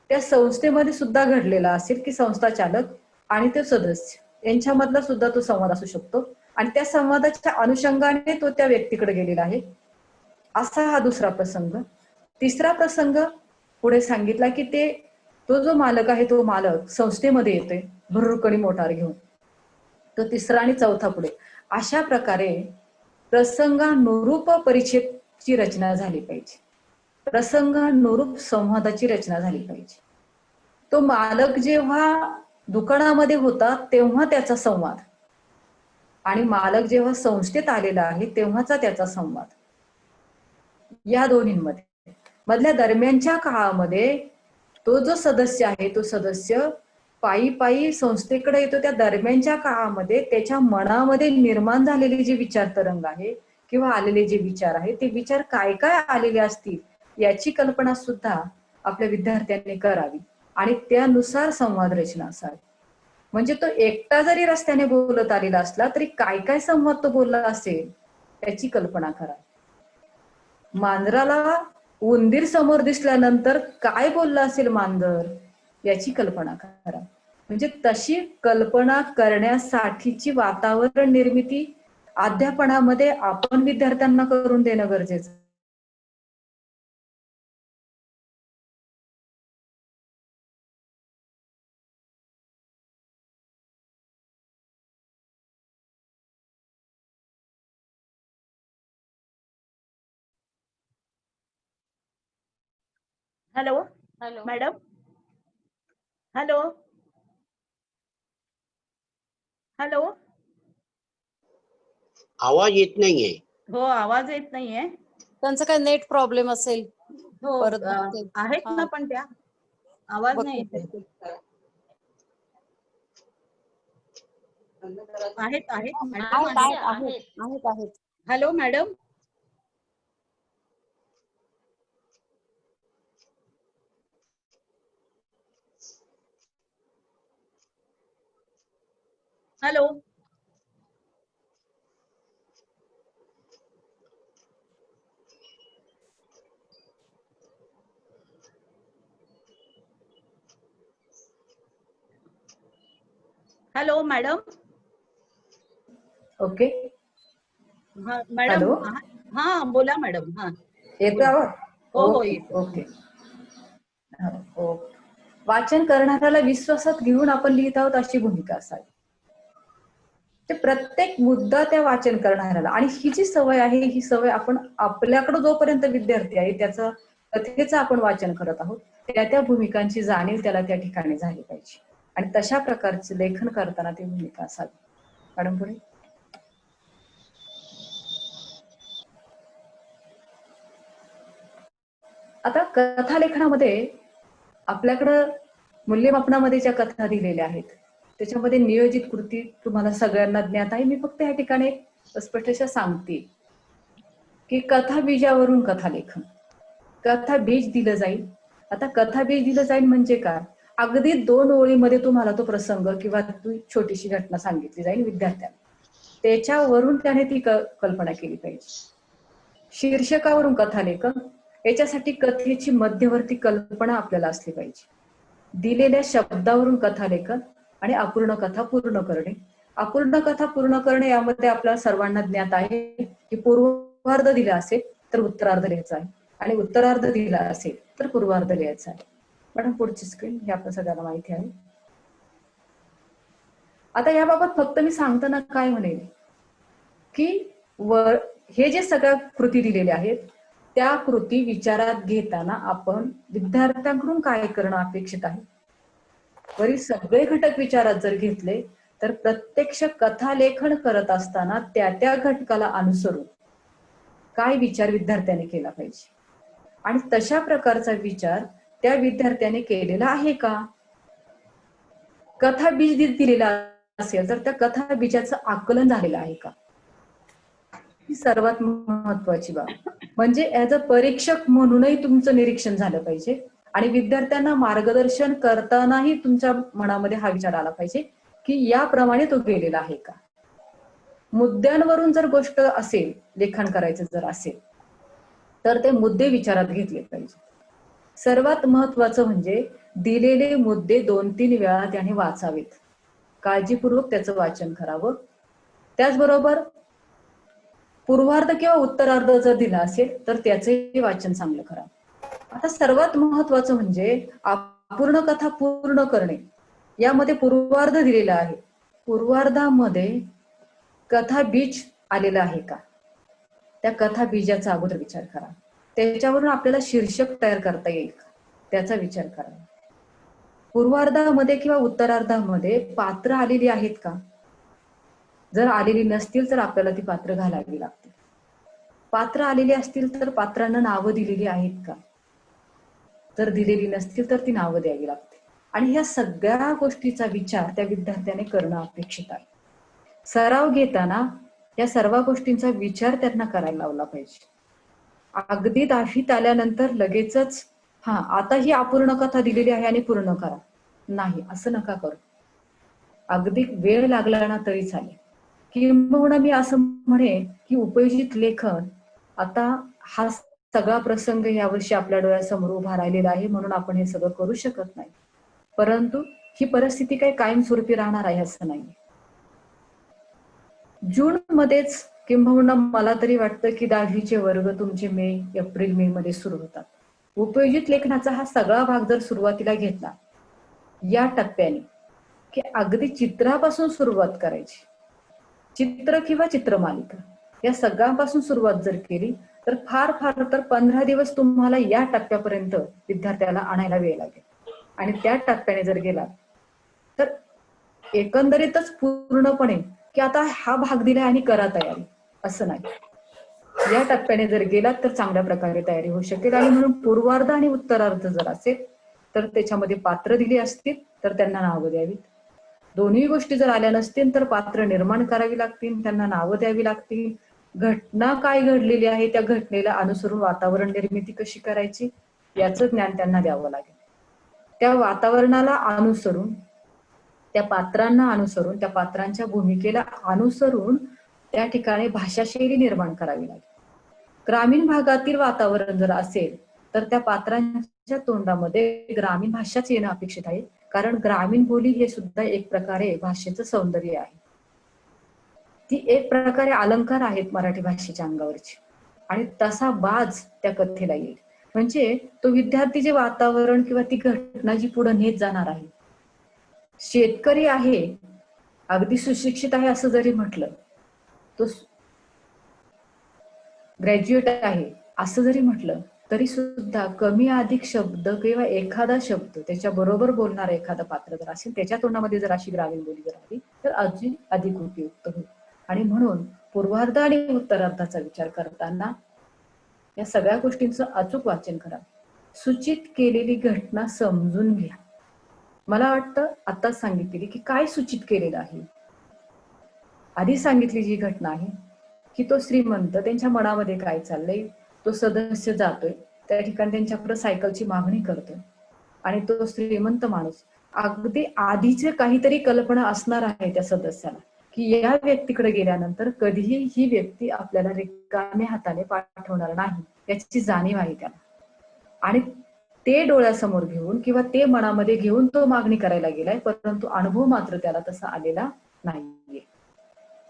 त्या संस्थेमध्ये सुद्धा घडलेला असेल की संस्था चालक आणि ते सदस्य यांच्यामधला सुद्धा तो संवाद असू शकतो आणि त्या संवादाच्या अनुषंगाने तो त्या व्यक्तीकडे गेलेला आहे, असा हा दुसरा प्रसंग. तिसरा प्रसंग पुढे सांगितला की तो जो मालक आहे तो मालक संस्थेमध्ये येतोय भरुरकणी मोटार घेऊन. तो तिसरा आणि चौथा पुढे. अशा प्रकारे प्रसंगानुरूप परिच्छेदची रचना झाली पाहिजे, प्रसंगानुरूप संवादाची रचना झाली पाहिजे. तो मालक जेव्हा दुकानामध्ये होता तेव्हा त्याचा संवाद आणि मालक जेव्हा संस्थेत आलेला आहे तेव्हाचा त्याचा संवाद, या दोन्हींमध्ये मधल्या दरम्यानच्या काळामध्ये तो जो सदस्य आहे तो सदस्य पायी पायी संस्थेकडे येतो. त्या दरम्यानच्या काळामध्ये त्याच्या मनामध्ये निर्माण झालेली जी विचार तरंग आहे किंवा आलेले जे विचार आहे ते विचार काय काय आलेले असतील याची कल्पना सुद्धा आपल्या विद्यार्थ्यांनी करावी आणि त्यानुसार संवाद रचना असावी. म्हणजे तो एकटा जरी रस्त्याने बोलत आलेला असला तरी काय काय संवाद तो बोलला असेल त्याची कल्पना करा. मांजराला उंदीर समोर दिसल्यानंतर काय बोलला असेल मांजर याची कल्पना करा. म्हणजे तशी कल्पना करण्यासाठीची वातावरण निर्मिती अध्यापनामध्ये आपण विद्यार्थ्यांना करून देणं गरजेचं. Hello hello madam. Hello hello. आवाज येत नाहीये. हो, आवाज येत नाहीये. त्यांचा काय नेट प्रॉब्लेम असेल. हो, परत बघते. आहेत हा, ना पण त्या आवाज नाही बघते. येते. आहेत आहेत मॅडम, आहेत. Hello madam. Hello. Hello madam. Okay. हा मॅडम. हॅलो. हा बोला मॅडम. हा येतो बोला. आवाज? हो हो ओके येतो. ओके. ओके. वाचन करणाऱ्याला विश्वासात घेऊन आपण लिहित आहोत अशी भूमिका असावी. ते प्रत्येक मुद्दा त्या वाचन करणाऱ्याला, आणि ही जी सवय आहे ही सवय आपण आपल्याकडे जोपर्यंत विद्यार्थी आहे त्याचं कथेचं आपण वाचन करत आहोत त्या भूमिकांची जाणीव त्याला त्या ठिकाणी झाली पाहिजे, आणि तशा प्रकारचे लेखन करताना ती भूमिका असावी. मॅडम पुढे. आता कथा लेखनामध्ये आपल्याकडं मूल्यमापनामध्ये ज्या कथा दिलेल्या आहेत त्याच्यामध्ये नियोजित कृती तुम्हाला सगळ्यांना ज्ञात आहे. मी फक्त या ठिकाणी स्पष्टशा सांगते की कथा बीजावरून कथा लेखन, कथा बीज दिलं जाईल. आता कथा बीज दिलं जाईल म्हणजे काय? अगदी 2 ओळीमध्ये तुम्हाला तो प्रसंग किंवा छोटीशी घटना सांगितली जाईल विद्यार्थ्यांना, त्याच्यावरून त्याने ती कल्पना केली पाहिजे. शीर्षकावरून कथा लेखन, याच्यासाठी कथेची मध्यवर्ती कल्पना आपल्याला असली पाहिजे. दिलेल्या शब्दावरून कथा लेखन आणि अपूर्ण कथा पूर्ण करणे. अपूर्ण कथा पूर्ण करणे यामध्ये आपल्याला सर्वांना ज्ञात आहे की पूर्वार्ध दिला असेल तर उत्तरार्ध लिहायचा आहे, आणि उत्तरार्ध दिला असेल तर पूर्वार्ध लिहायचा आहे. मॅडम पुढची स्क्रीन, हे आपल्या सगळ्यांना माहिती आहे. आता याबाबत फक्त मी सांगताना काय म्हणेल की हे जे सगळ्या कृती दिलेल्या आहेत त्या कृती विचारात घेताना आपण विद्यार्थ्यांकडून काय करणं अपेक्षित आहे. वरील सगळे घटक विचारात जर घेतले तर प्रत्यक्ष कथा लेखन करत असताना त्या घटकाला अनुसरून काय विचार विद्यार्थ्याने केला पाहिजे, आणि तशा प्रकारचा विचार त्या विद्यार्थ्याने केलेला आहे का. कथा बीज दिलेला असेल तर त्या कथा बीजाचं आकलन झालेलं आहे का, ही सर्वात महत्वाची बाब. म्हणजे ऍज अ परीक्षक म्हणूनही तुमचं निरीक्षण झालं पाहिजे, आणि विद्यार्थ्यांना मार्गदर्शन करतानाही तुमच्या मनामध्ये हा विचार आला पाहिजे की याप्रमाणे तो गेलेला आहे का. मुद्द्यांवरून जर गोष्ट असेल, लेखन करायचं जर असेल तर ते मुद्दे विचारात घेतले पाहिजे. सर्वात महत्वाचं म्हणजे दिलेले मुद्दे 2-3 वेळा त्याने वाचावेत, काळजीपूर्वक त्याचं वाचन करावं. त्याचबरोबर पूर्वार्ध किंवा उत्तरार्ध जर दिला असेल तर त्याचंही वाचन चांगलं करावं. आता सर्वात महत्वाचं म्हणजे अपूर्ण कथा पूर्ण करणे. यामध्ये पूर्वार्ध दिलेला आहे, पूर्वार्धामध्ये कथा बीज आलेला आहे का, त्या कथा बीजाचा अगोदर विचार करा. त्याच्यावरून आपल्याला शीर्षक तयार करता येईल का, त्याचा विचार करा. पूर्वार्धामध्ये किंवा उत्तरार्धामध्ये पात्र आलेली आहेत का, जर आलेली नसतील तर आपल्याला ती पात्र घालावी लागतील. पात्र आलेली असतील तर पात्रांना नावं दिलेली आहेत का, जर दिलेली नसतील तर ती नावं द्यावी लागतील. आणि ह्या सगळ्या गोष्टीचा विचार त्या विद्यार्थ्याने करणं अपेक्षित आहे. सराव घेताना या सर्व गोष्टींचा विचार त्यांना करायला लावला पाहिजे. अगदी 10वीत आल्यानंतर लगेचच आता ही अपूर्ण कथा दिलेली आहे आणि पूर्ण करा, नाही असं नका करू. अगदी वेळ लागला ना तरी चालेल. किंबहुना मी असं म्हणेन की उपयोजित लेखन, आता हा सगळा प्रसंग यावर्षी आपल्या डोळ्यासमोर उभा राहिलेला आहे म्हणून आपण हे सगळं करू शकत नाही, परंतु ही परिस्थिती काही कायमस्वरूपी राहणार आहे असं नाही. जून मध्येच किंबहुना मला तरी वाटतं की 10वीचे वर्ग तुमचे एप्रिल मे मध्ये सुरू होतात. उपयोजित लेखनाचा हा सगळा भाग जर सुरुवातीला घेतला या टप्प्याने की अगदी चित्रापासून सुरुवात करायची, चित्र किंवा चित्रमालिका या सगळ्यांपासून सुरुवात जर केली तर फार फार तर 15 दिवस तुम्हाला या टप्प्यापर्यंत विद्यार्थ्याला आणायला वेळ लागेल. आणि त्या टप्प्याने जर गेला तर एकंदरीतच पूर्णपणे की आता हा भाग दिलाय आणि करा तयारी असं नाही. या टप्प्याने जर गेलात तर चांगल्या प्रकारे तयारी होऊ शकेल. आणि म्हणून पूर्वार्ध आणि उत्तरार्ध जर असेल तर त्याच्यामध्ये पात्र दिली असतील तर त्यांना नावं द्यावीत. दोन्ही गोष्टी जर आल्या नसतील तर पात्र निर्माण करावी लागतील, त्यांना नावं द्यावी लागतील. घटना काय घडलेली आहे त्या घटनेला अनुसरून वातावरण निर्मिती कशी करायची याचं ज्ञान त्यांना द्यावं लागेल. त्या वातावरणाला अनुसरून, त्या पात्रांना अनुसरून, त्या पात्रांच्या भूमिकेला अनुसरून त्या ठिकाणी भाषाशैली निर्माण करावी लागेल. ग्रामीण भागातील वातावरण जर असेल तर त्या पात्रांच्या तोंडामध्ये ग्रामीण भाषाच येणं अपेक्षित आहे, कारण ग्रामीण बोली हे सुद्धा एक प्रकारे भाषेचं सौंदर्य आहे. ती एक प्रकारे अलंकार आहेत मराठी भाषेच्या अंगावरची आणि तसा बाज त्या कथेला येईल. म्हणजे तो विद्यार्थी जे वातावरण किंवा ती घटना जी पुढे नेत जाणार आहे, शेतकरी आहे, अगदी सुशिक्षित आहे असं जरी म्हटलं, तो ग्रॅज्युएट आहे असं जरी म्हटलं तरी सुद्धा कमी अधिक शब्द किंवा एखादा शब्द त्याच्या बरोबर बोलणारा एखादा पात्र जर असेल, त्याच्या तोंडामध्ये जर अशी ग्रामीण बोली जर आली तर अजून अधिक उपयुक्त होईल. आणि म्हणून पूर्वार्ध आणि उत्तरार्धाचा विचार करताना या सगळ्या गोष्टींचं अचूक वाचन करा. सूचित केलेली घटना समजून घ्या. मला वाटतं आताच सांगितलेली की काय सूचित केलेलं आहे. आधी सांगितली जी घटना आहे की तो श्रीमंत, त्यांच्या मनामध्ये काय चाललंय, तो सदस्य जातोय त्या ठिकाणी त्यांच्याकडे सायकलची मागणी करतोय आणि तो श्रीमंत माणूस अगदी आधीचे काहीतरी कल्पना असणार आहे त्या सदस्याला की या व्यक्तीकडे गेल्यानंतर कधीही ही व्यक्ती आपल्याला रिकाम्या हाताने पाठवणार नाही याची जाणीव आहे त्याला. आणि ते डोळ्यासमोर घेऊन किंवा ते मनामध्ये घेऊन तो मागणी करायला गेलाय, परंतु अनुभव मात्र त्याला तसा आलेला नाहीये.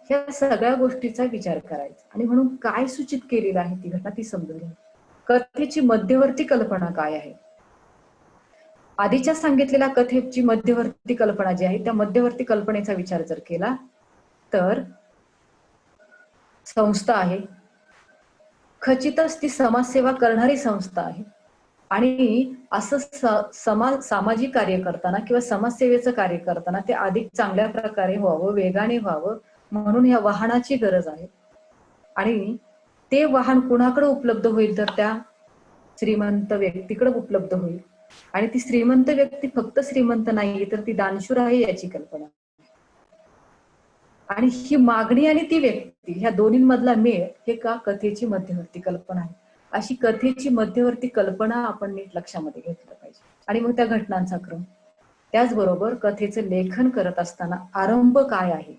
या सगळ्या गोष्टीचा विचार करायचा आणि म्हणून काय सूचित केलेलं आहे ती घटना ती समजून घ्या. कथेची मध्यवर्ती कल्पना काय आहे. आधीच्या सांगितलेल्या कथेची मध्यवर्ती कल्पना जी आहे त्या मध्यवर्ती कल्पनेचा विचार जर केला तर संस्था आहे, खचितच ती समाजसेवा करणारी संस्था आहे आणि असं सामाजिक कार्य करताना किंवा समाजसेवेचं कार्य करताना ते अधिक चांगल्या प्रकारे व्हावं, वेगाने व्हावं म्हणून या वाहनाची गरज आहे. आणि ते वाहन कुणाकडे उपलब्ध होईल तर त्या श्रीमंत व्यक्तीकडे उपलब्ध होईल. आणि ती श्रीमंत व्यक्ती फक्त श्रीमंत नाहीये तर ती दानशूर आहे याची कल्पना. आणि ही मागणी आणि ती व्यक्ती ह्या दोन्हींमधला मेळ हे का कथेची मध्यवर्ती कल्पना आहे. अशी कथेची मध्यवर्ती कल्पना आपण नीट लक्षामध्ये घेतलं पाहिजे. आणि मग त्या घटनांचा क्रम, त्याचबरोबर कथेचं लेखन करत असताना आरंभ काय आहे.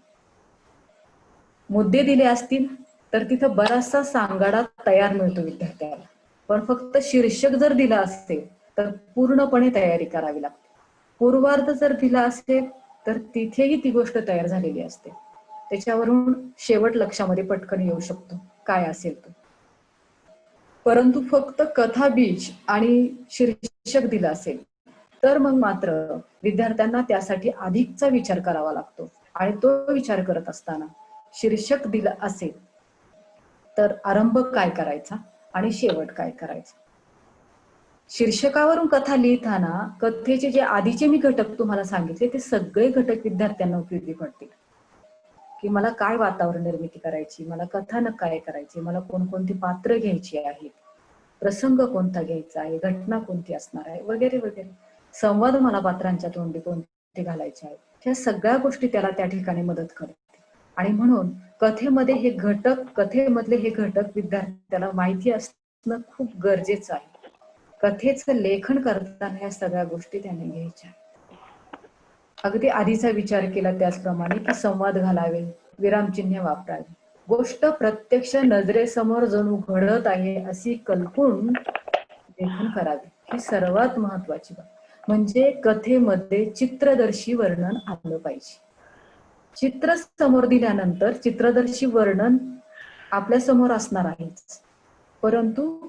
मुद्दे दिले असतील तर तिथं बराचसा सांगाडा तयार मिळतो विद्यार्थ्याला, पण फक्त शीर्षक जर दिलं असेल तर पूर्णपणे तयारी करावी लागते. पूर्वार्ध जर दिला असेल तर तिथेही ती गोष्ट तयार झालेली असते, त्याच्यावरून शेवट लक्षामध्ये पटकन येऊ शकतो काय असेल तो. परंतु फक्त कथा बीज आणि शीर्षक दिलं असेल तर मग मात्र विद्यार्थ्यांना त्यासाठी अधिकचा विचार करावा लागतो. आणि तो विचार करत असताना शीर्षक दिलं असेल तर आरंभ काय करायचा आणि शेवट काय करायचा. शीर्षकावरून कथा लिहिताना कथेचे जे आधीचे मी घटक तुम्हाला सांगितले ते सगळे घटक विद्यार्थ्यांना उपयोगी पडतील. की मला काय वातावरण निर्मिती करायची, मला कथानक काय करायची, मला कोणकोणती पात्र घ्यायची आहेत, प्रसंग कोणता घ्यायचा आहे, घटना कोणती असणार आहे वगैरे वगैरे, संवाद मला पात्रांच्या तोंडी कोणते घालायचे आहेत, ह्या सगळ्या गोष्टी त्याला त्या ठिकाणी मदत करते. आणि म्हणून कथेमध्ये हे घटक, कथेमधले हे घटक विद्यार्थ्याला माहिती असणं खूप गरजेचं आहे. कथेचं लेखन करताना ह्या सगळ्या गोष्टी त्याने घ्यायच्या. अगदी आधीचा विचार केला त्याचप्रमाणे की संवाद घालावे, विरामचिन्हे वापरावे, गोष्ट प्रत्यक्ष नजरेसमोर जणू घडत आहे अशी कल्पून लेखन करावे. ही सर्वात महत्वाची बाब. म्हणजे कथेमध्ये चित्रदर्शी वर्णन आलं पाहिजे. चित्र समोर दिल्यानंतर चित्रदर्शी वर्णन आपल्या समोर असणार आहेच, परंतु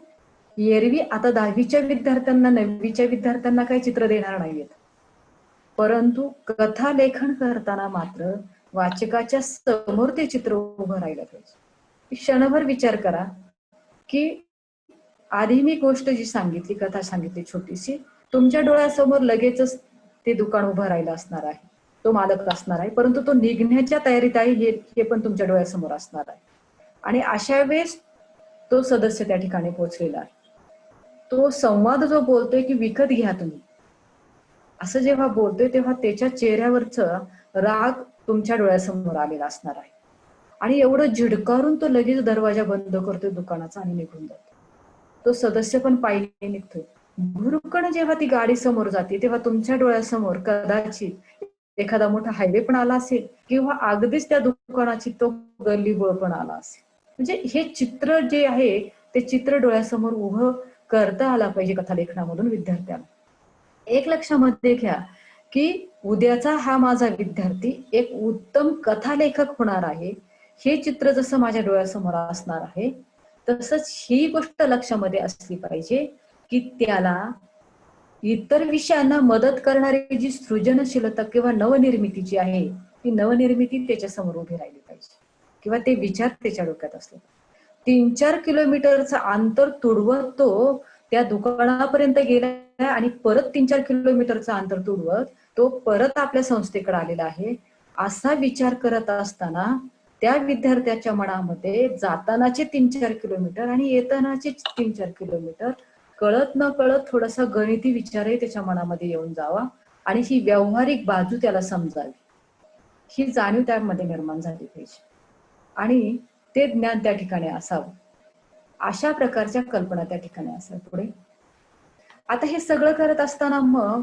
एरवी आता 10वीच्या विद्यार्थ्यांना 9वीच्या विद्यार्थ्यांना काही चित्र देणार नाहीयेत, परंतु कथा लेखन करताना मात्र वाचकाच्या समोर ते चित्र उभं राहिलं पाहिजे. क्षणभर विचार करा की आधी मी गोष्ट जी सांगितली, कथा सांगितली छोटीशी, तुमच्या डोळ्यासमोर लगेचच ते दुकान उभं राहिलं असणार आहे, तो मालक असणार आहे, परंतु तो निघण्याच्या तयारीत आहे हे पण तुमच्या डोळ्यासमोर असणार आहे. आणि अशा वेळेस तो सदस्य त्या ठिकाणी पोहोचलेला आहे. तो संवाद जो बोलतोय की विकत घ्या तुम्ही, असं जेव्हा बोलतोय तेव्हा त्याच्या चेहऱ्यावरचं राग तुमच्या डोळ्यासमोर आलेला असणार आहे. आणि एवढं झिडकारून तो लगेच दरवाजा बंद करतोय दुकानाचा आणि निघून जातो. तो सदस्य पण पायी निघतोय. भुरकण जेव्हा ती गाडी समोर जाते तेव्हा तुमच्या डोळ्यासमोर कदाचित एखादा मोठा हायवे पण आला असेल किंवा अगदीच त्या दुकानाची तो गल्लीबोळ पण आला असेल. म्हणजे हे चित्र जे आहे ते चित्र डोळ्यासमोर उभं करता आला पाहिजे कथालेखनामधून विद्यार्थ्याला. एक लक्षामध्ये घ्या की उद्याचा हा माझा विद्यार्थी एक उत्तम कथालेखक होणार आहे, हे चित्र जसं माझ्या डोळ्यासमोर असणार आहे, तसंच ही गोष्ट लक्षामध्ये असली पाहिजे की त्याला इतर विषयांना मदत करणारी जी सृजनशीलता किंवा नवनिर्मिती जी आहे, ती नवनिर्मिती त्याच्यासमोर उभी राहिली पाहिजे किंवा ते विचार त्याच्या डोक्यात असले. 3-4 किलोमीटरचं अंतर तुडवत तो त्या दुकानापर्यंत गेला आणि परत 3-4 किलोमीटरचं अंतर तुडवत तो परत आपल्या संस्थेकडे आलेला आहे, असा विचार करत असताना त्या विद्यार्थ्याच्या मनामध्ये जातानाचे 3-4 किलोमीटर आणि येतानाचे 3-4 किलोमीटर कळत न कळत थोडासा गणिती विचारही त्याच्या मनामध्ये येऊन जावा आणि ही व्यावहारिक बाजू त्याला समजावी, ही जाणीव त्यामध्ये निर्माण झाली पाहिजे आणि ते ज्ञान त्या ठिकाणी असावं. अशा प्रकारच्या कल्पना त्या ठिकाणी असाव्या. पुढे आता हे सगळं करत असताना मग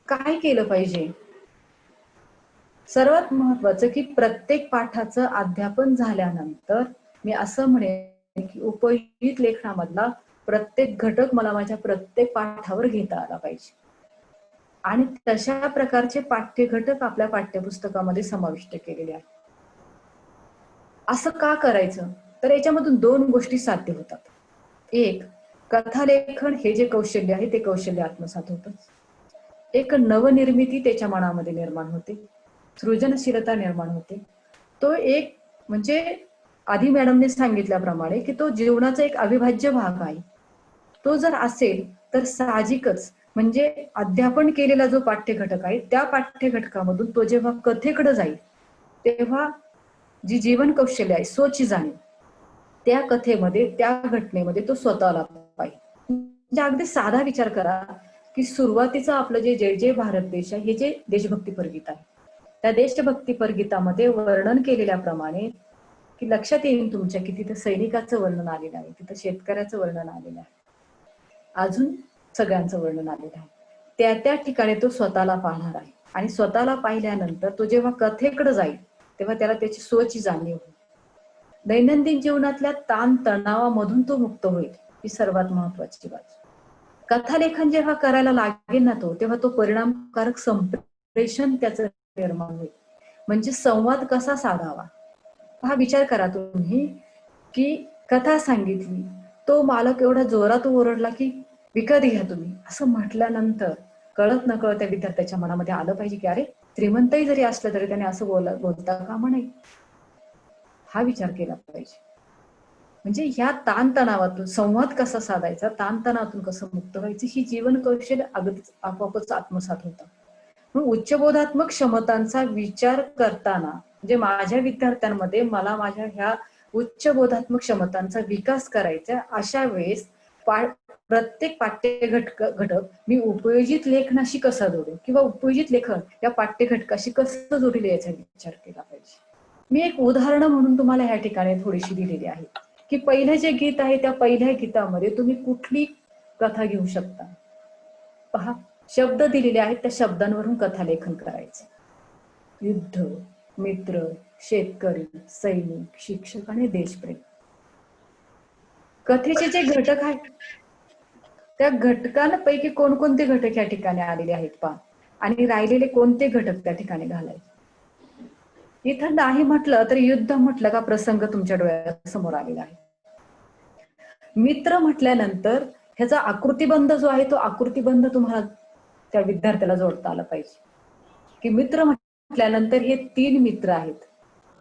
काय केलं पाहिजे? सर्वात महत्वाचं की प्रत्येक पाठाचं अध्यापन झाल्यानंतर मी असं म्हणेन की उपयोजित लेखनामधला प्रत्येक घटक मला माझ्या प्रत्येक पाठावर घेता आला पाहिजे आणि तशा प्रकारचे पाठ्य घटक आपल्या पाठ्यपुस्तकामध्ये समाविष्ट केलेले आहेत. असं का करायचं? तर याच्यामधून 2 गोष्टी साध्य होतात. एक, कथालेखन हे जे कौशल्य आहे ते कौशल्य आत्मसात होतं. एक नवनिर्मिती त्याच्या मनामध्ये निर्माण होते, सृजनशीलता निर्माण होते. तो एक म्हणजे आधी मॅडमने सांगितल्याप्रमाणे की तो जीवनाचा एक अविभाज्य भाग आहे. तो जर असेल तर साहजिकच म्हणजे अध्यापन केलेला जो पाठ्यघटक आहे त्या पाठ्यघटकामधून तो जेव्हा कथेकडे जाईल तेव्हा जी जीवन कौशल्य आहे, सोची जाणीव, त्या कथेमध्ये त्या घटनेमध्ये तो स्वतःला पाहिजे. म्हणजे अगदी साधा विचार करा की सुरुवातीचं आपलं जे जय जय भारत देश आहे, हे जे देशभक्तीपर गीत आहे, त्या देशभक्तीपर गीतामध्ये वर्णन केलेल्याप्रमाणे की लक्षात येईल तुमच्या की तिथं सैनिकाचं वर्णन आलेलं आहे, तिथं शेतकऱ्याचं वर्णन आलेलं आहे, अजून सगळ्यांचं वर्णन आलेलं आहे. त्या त्या ठिकाणी तो स्वतःला पाहणार आहे आणि स्वतःला पाहिल्यानंतर तो जेव्हा कथेकडे जाईल तेव्हा त्याला त्याची स्वची जाणीव होईल. दैनंदिन जीवनातल्या ताण तणावामधून तो मुक्त होईल, ही सर्वात महत्वाची बाजू. कथालेखन जेव्हा करायला लागेल ना तो, तेव्हा तो परिणामकारक संप्रेषण त्याचं निर्माण होईल. म्हणजे संवाद कसा साधावा हा विचार करा तुम्ही की कथा सांगितली, तो मालक एवढा जोरात ओरडला की विकत घ्या तुम्ही असं म्हटल्यानंतर कळत न कळत त्या विद्यार्थ्याच्या मनामध्ये आलं पाहिजे की अरे श्रीमंतही जरी असलं तरी त्याने असं बोलता कामा नये, हा विचार केला पाहिजे. म्हणजे ह्या ताणतणावातून संवाद कसा साधायचा, ताणतणावातून कसं मुक्त व्हायचं, ही जीवन कौशल्य अगदीच आपोआपच आत्मसात होतं. म्हणून उच्चबोधात्मक क्षमतांचा विचार करताना म्हणजे माझ्या विद्यार्थ्यांमध्ये मला माझ्या ह्या उच्चबोधात्मक क्षमतांचा विकास करायचा, अशा वेळेस प्रत्येक घटक मी उपयोजित लेखनाशी कसा जोडू किंवा उपयोजित लेखन या पाठ्यघटकाशी कसं जोडेल याचा विचार केला पाहिजे. मी एक उदाहरण म्हणून तुम्हाला ह्या ठिकाणी थोडीशी दिलेली आहे की पहिलं जे गीत आहे त्या पहिल्या गीतामध्ये तुम्ही कुठली कथा घेऊ शकता. पहा, शब्द दिलेले आहेत, त्या शब्दांवरून कथालेखन करायचं. युद्ध, मित्र, शेतकरी, सैनिक, शिक्षक आणि देशप्रेम. कथेचे जे घटक आहेत त्या घटकांपैकी कोणकोणते घटक या ठिकाणी आलेले आहेत पहा आणि राहिलेले कोणते घटक त्या ठिकाणी घालायचे. इथं नाही म्हटलं तरी युद्ध म्हटलं का प्रसंग तुमच्या डोळ्यासमोर आलेला आहे. मित्र म्हटल्यानंतर ह्याचा आकृतिबंध जो आहे तो आकृतिबंध तुम्हाला त्या विद्यार्थ्याला जोडता आला पाहिजे की मित्र म्हटल्यानंतर हे 3 मित्र आहेत,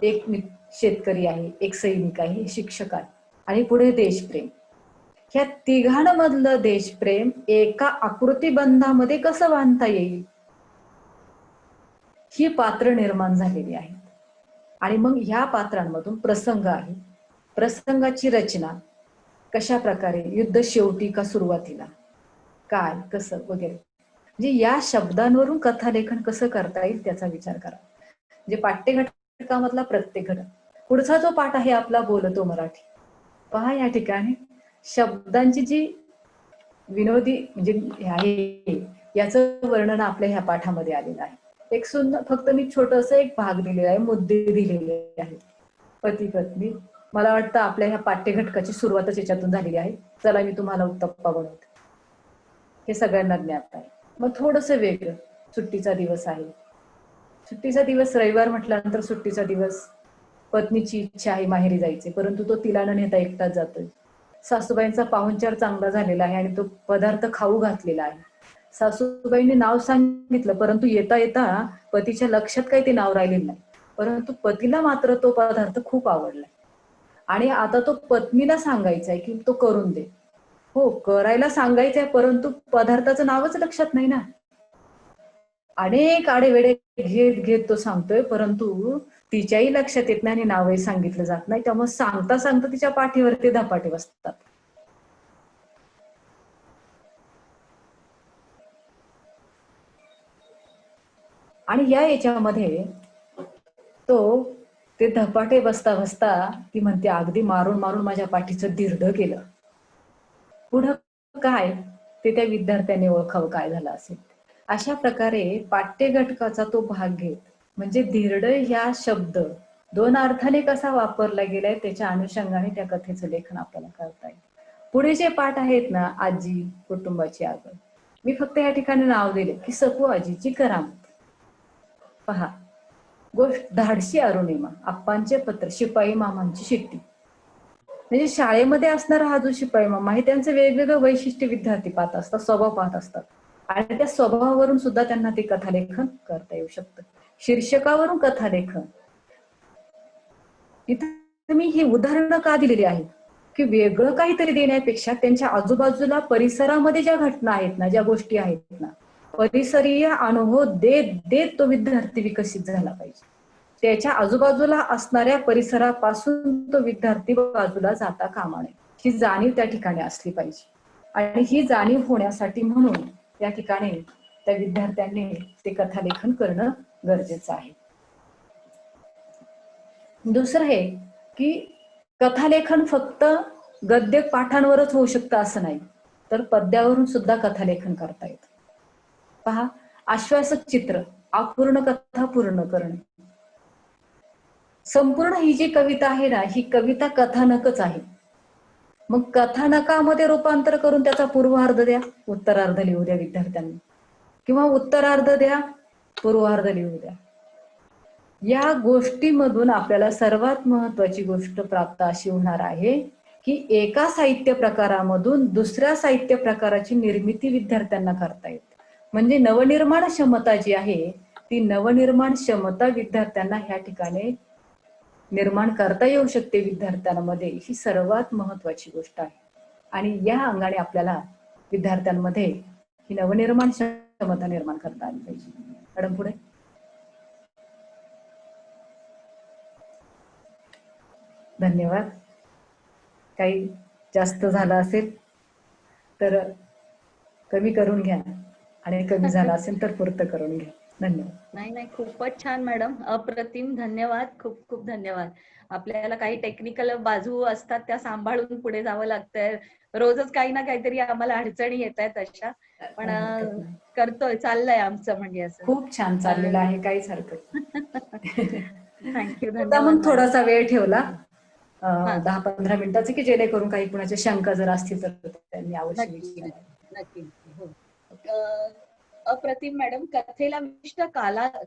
एक शेतकरी आहे, एक सैनिक आहे, शिक्षक आहे आणि पुढे देशप्रेम. ह्या तिघांमधलं देशप्रेम एका आकृतिबंधामध्ये कसं बांधता येईल, ही पात्र निर्माण झालेली आहेत आणि मग ह्या पात्रांमधून प्रसंग आहे, प्रसंगाची रचना कशा प्रकारे, युद्ध शेवटी का सुरुवातीला, काय कसं वगैरे, म्हणजे या शब्दांवरून कथालेखन कसं करता येईल त्याचा विचार करा. म्हणजे पाठ्यघटकामधला प्रत्येक घटक. पुढचा जो पाठ आहे आपला बोलतो मराठी, पहा या ठिकाणी शब्दांची जी विनोदी म्हणजे आहे याचं वर्णन आपल्या ह्या पाठामध्ये आलेलं आहे. एक सुंदर फक्त मी छोटस एक भाग दिलेला आहे, मुद्दे दिलेले आहेत. पती पत्नी, मला वाटतं आपल्या ह्या पाठ्यघटकाची सुरुवातच याच्यातून झालेली आहे. चला मी तुम्हाला उत्तप्पा बनवते, हे सगळ्यांना ज्ञात आहे. मग थोडस वेगळं, सुट्टीचा दिवस आहे. सुट्टीचा दिवस रविवार म्हटल्यानंतर सुट्टीचा दिवस. पत्नीची इच्छा आहे माहेरी जायचे, परंतु तो तिला न नेता एकटाच जातोय. सासूबाईंचा पाहुणचार चांगला झालेला आहे आणि तो पदार्थ खाऊ घातलेला आहे. सासूबाईंनी नाव सांगितलं, परंतु येता येता पतीच्या लक्षात काही ते नाव राहिलेलं नाही. परंतु पतीला मात्र तो पदार्थ खूप आवडलाय आणि आता तो पत्नीला सांगायचा आहे की तो करून दे. हो, करायला सांगायचंय, परंतु पदार्थाचं नावच लक्षात नाही ना. अनेक आडेवेडे घेत घेत तो सांगतोय, परंतु तिच्याही लक्षात येत नाही आणि नावही सांगितलं जात नाही. त्यामुळे सांगता सांगता तिच्या पाठीवरती धपाटे बसतात. आणि या याच्यामध्ये तो ते धपाटे बसता बसता ती म्हणते, अगदी मारून मारून माझ्या पाठीचं दिरडं केलं. पुढं काय ते त्या विद्यार्थ्याने ओळखावं काय झालं असेल. अशा प्रकारे पाठ्यघटकाचा तो भाग घेत म्हणजे धिरड ह्या शब्द 2 अर्थाने कसा वापरला गेलाय त्याच्या अनुषंगाने त्या कथेचं लेखन आपल्याला करता येईल. पुढे जे पाठ आहेत ना, आजी कुटुंबाची आगळ, मी फक्त या ठिकाणी नाव दिले की सकू आजीची करामत. पहा, गोष्ट धाडशी अरुणिमा, आप्पांचे पत्र, शिपाई मामांची शिट्टी. म्हणजे शाळेमध्ये असणारा हा जो शिपाई मामा आहे त्यांचं वेगवेगळं वैशिष्ट्य विद्यार्थी पाहत असतात, स्वभाव पाहत असतात आणि त्या स्वभावावरून सुद्धा त्यांना ते कथालेखन करता येऊ शकतं. शीर्षकावरून कथालेखन. इथे मी ही उदाहरणं का दिलेली आहेत की वेगळं काहीतरी देण्यापेक्षा त्यांच्या आजूबाजूला परिसरामध्ये ज्या घटना आहेत ना, ज्या गोष्टी आहेत ना, परिसरीय अनुभव देत देत तो विद्यार्थी विकसित झाला पाहिजे. त्याच्या आजूबाजूला असणाऱ्या परिसरापासून तो विद्यार्थी बाजूला जाता कामा नये, ही जाणीव त्या ठिकाणी असली पाहिजे. आणि ही जाणीव होण्यासाठी म्हणून त्या ठिकाणी त्या विद्यार्थ्यांनी ते कथालेखन करणं गरजेचं आहे. दुसरं हे की कथालेखन फक्त गद्य पाठांवरच होऊ शकतं असं नाही, तर पद्यावरून सुद्धा कथालेखन करता येतं. पहा, आश्वासक चित्र, अपूर्ण कथा पूर्ण करणे. संपूर्ण ही जी कविता आहे ना, ही कविता कथानकच आहे. मग कथानकामध्ये रूपांतर करून त्याचा पूर्वार्ध द्या, उत्तरार्ध लिहू द्या विद्यार्थ्यांनी, किंवा उत्तरार्ध द्या, पूर्वार्ध लिहू द्या. या गोष्टीमधून आपल्याला सर्वात महत्वाची गोष्ट प्राप्त अशी होणार आहे की एका साहित्य प्रकारामधून दुसऱ्या साहित्य प्रकाराची निर्मिती विद्यार्थ्यांना करता येते. म्हणजे नवनिर्माण क्षमता जी आहे ती नवनिर्माण क्षमता विद्यार्थ्यांना ह्या ठिकाणी निर्माण करता येऊ शकते विद्यार्थ्यांमध्ये, ही सर्वात महत्वाची गोष्ट आहे. आणि या अंगाने आपल्याला विद्यार्थ्यांमध्ये ही नवनिर्माण क्षमता निर्माण करता आली पाहिजे. मॅडम पुढे. धन्यवाद. काही जास्त झालं असेल तर कमी करून घ्या आणि कमी झालं असेल तर पूर्त करून घ्या. धन्यवाद. नाही नाही, खूपच छान मॅडम, अप्रतिम. धन्यवाद, खूप खूप धन्यवाद. आपल्याला काही टेक्निकल बाजू असतात त्या सांभाळून पुढे जावं लागतंय. रोजच काही ना काहीतरी आम्हाला अडचणी येत आहेत अशा, पण करतोय, चाललंय आमचं म्हणजे असं. खूप छान चाललेलं आहे, काहीच हरकत नाही. थँक्यू, आता धन्यवाद. मग थोडासा वेळ ठेवला, हा. 10-15 मिनिटाचे, की जेणेकरून काही कुणाच्या शंका जर असतील तर त्यांनी अवश्य नक्की विचारावी. नक्की नक्की. हो. अप्रतिम मॅडम, कथेला विशिष्ट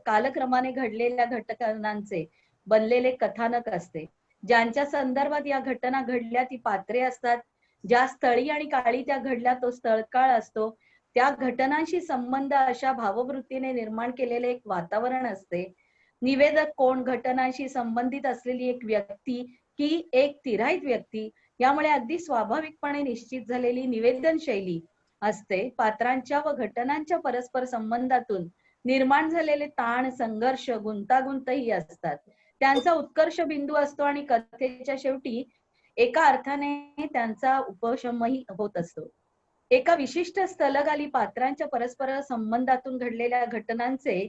कालक्रमाने घडलेल्या घटनांचे बनलेले कथानक असते. ज्यांच्या संदर्भात या घटना घडल्या ती पात्रे असतात. ज्या स्थळी आणि काळी त्या घडल्या तो स्थळकाळ असतो. त्या घटनांशी संबंध अशा भाववृत्तीने निर्माण केलेले एक वातावरण असते. निवेदक कोण, घटनांशी संबंधित असलेली एक व्यक्ती की एक तिराईत व्यक्ती, यामुळे अगदी स्वाभाविकपणे निश्चित झालेली निवेदन शैली असते. पात्रांच्या व घटनांच्या परस्पर संबंधातून निर्माण झालेले ताण, संघर्ष, गुंतागुंतही असतात. त्यांचा उत्कर्ष बिंदू असतो आणि कथेच्या शेवटी एका अर्थाने त्यांचा उपशमही होत असतो. एका विशिष्ट स्थलकाली पात्रांच्या परस्पर संबंधातून घडलेल्या घटनांचे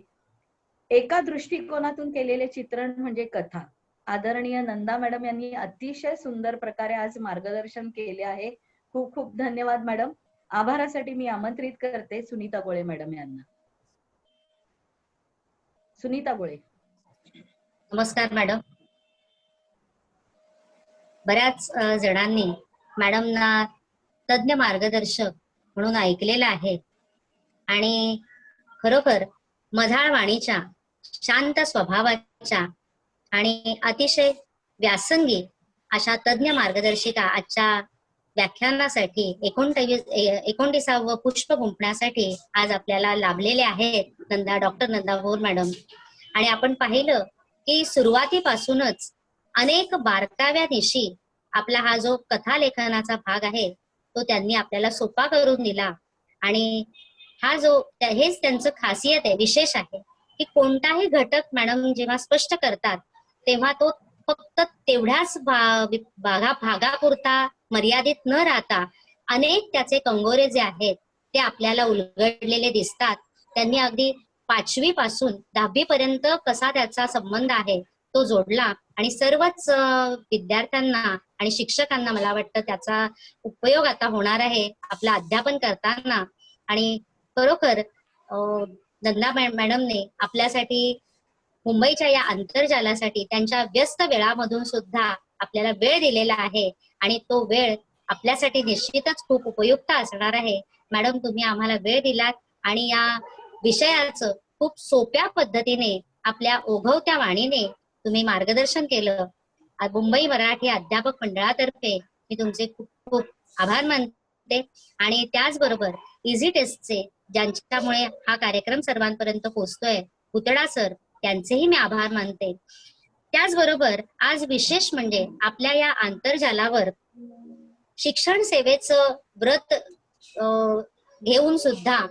एका दृष्टिकोनातून केलेले चित्रण म्हणजे कथा. आदरणीय नंदा मॅडम यांनी अतिशय सुंदर प्रकारे आज मार्गदर्शन केले आहे. खूप खूप धन्यवाद मॅडम. आभारासाठी मी आमंत्रित करते सुनीता गोळे मॅडम यांना. सुनीता गोळे. नमस्कार मॅडम. बऱ्याच जणांनी मॅडमना तज्ञ मार्गदर्शक म्हणून ऐकलेलं आहे आणि खरोखर मधाळ वाणीच्या, शांत स्वभावाच्या आणि अतिशय व्यासंगी अशा तज्ञ मार्गदर्शिका आजच्या व्याख्यानासाठी 29व पुष्प गुंफण्यासाठी आज आपल्याला लाभलेले आहेत डॉक्टर नंदा भोर मॅडम. आणि आपण पाहिलं की सुरुवातीपासूनच अनेक बारकाव्यानिशी आपला हा जो कथालेखनाचा भाग आहे तो त्यांनी आपल्याला सोपा करून दिला. आणि हा जो हेच त्यांचं खासियत आहे, विशेष आहे की कोणताही घटक मॅडम जेव्हा स्पष्ट करतात तेव्हा तो फक्त तेवढ्याच भागापुरता मर्यादित न राहता अनेक त्याचे कंगोरे जे आहेत ते आपल्याला उलगडलेले दिसतात. त्यांनी अगदी 5वी पासून 10वी पर्यंत कसा त्याचा संबंध आहे तो जोडला आणि सर्वच विद्यार्थ्यांना आणि शिक्षकांना मला वाटतं त्याचा उपयोग आता होणार आहे आपलं अध्यापन करताना. आणि खरोखर नंदा मॅडमने आपल्यासाठी मुंबईच्या या आंतरजालासाठी त्यांच्या व्यस्त वेळामधून सुद्धा आपल्याला वेळ दिलेला आहे आणि तो वेळ आपल्यासाठी निश्चितच खूप उपयुक्त असणार आहे. मॅडम, तुम्ही आम्हाला वेळ दिलात आणि या विषयाचं खूप सोप्या पद्धतीने आपल्या ओघवत्या वाणीने तुम्ही मार्गदर्शन केलं. मुंबई मराठी अध्यापक मंडळातर्फे मी तुमचे खूप खूप आभार मानते. आणि त्याचबरोबर इझी टेस्टचे ज्यांच्यामुळे हा कार्यक्रम सर्वांपर्यंत पोहोचतोय, पुतळा सर, त्यांचेही मी आभार मानते. त्याचबरोबर आज विशेष म्हणजे आपल्या या आंतरजालावर शिक्षण सेवेचं व्रत घेऊन सुद्धा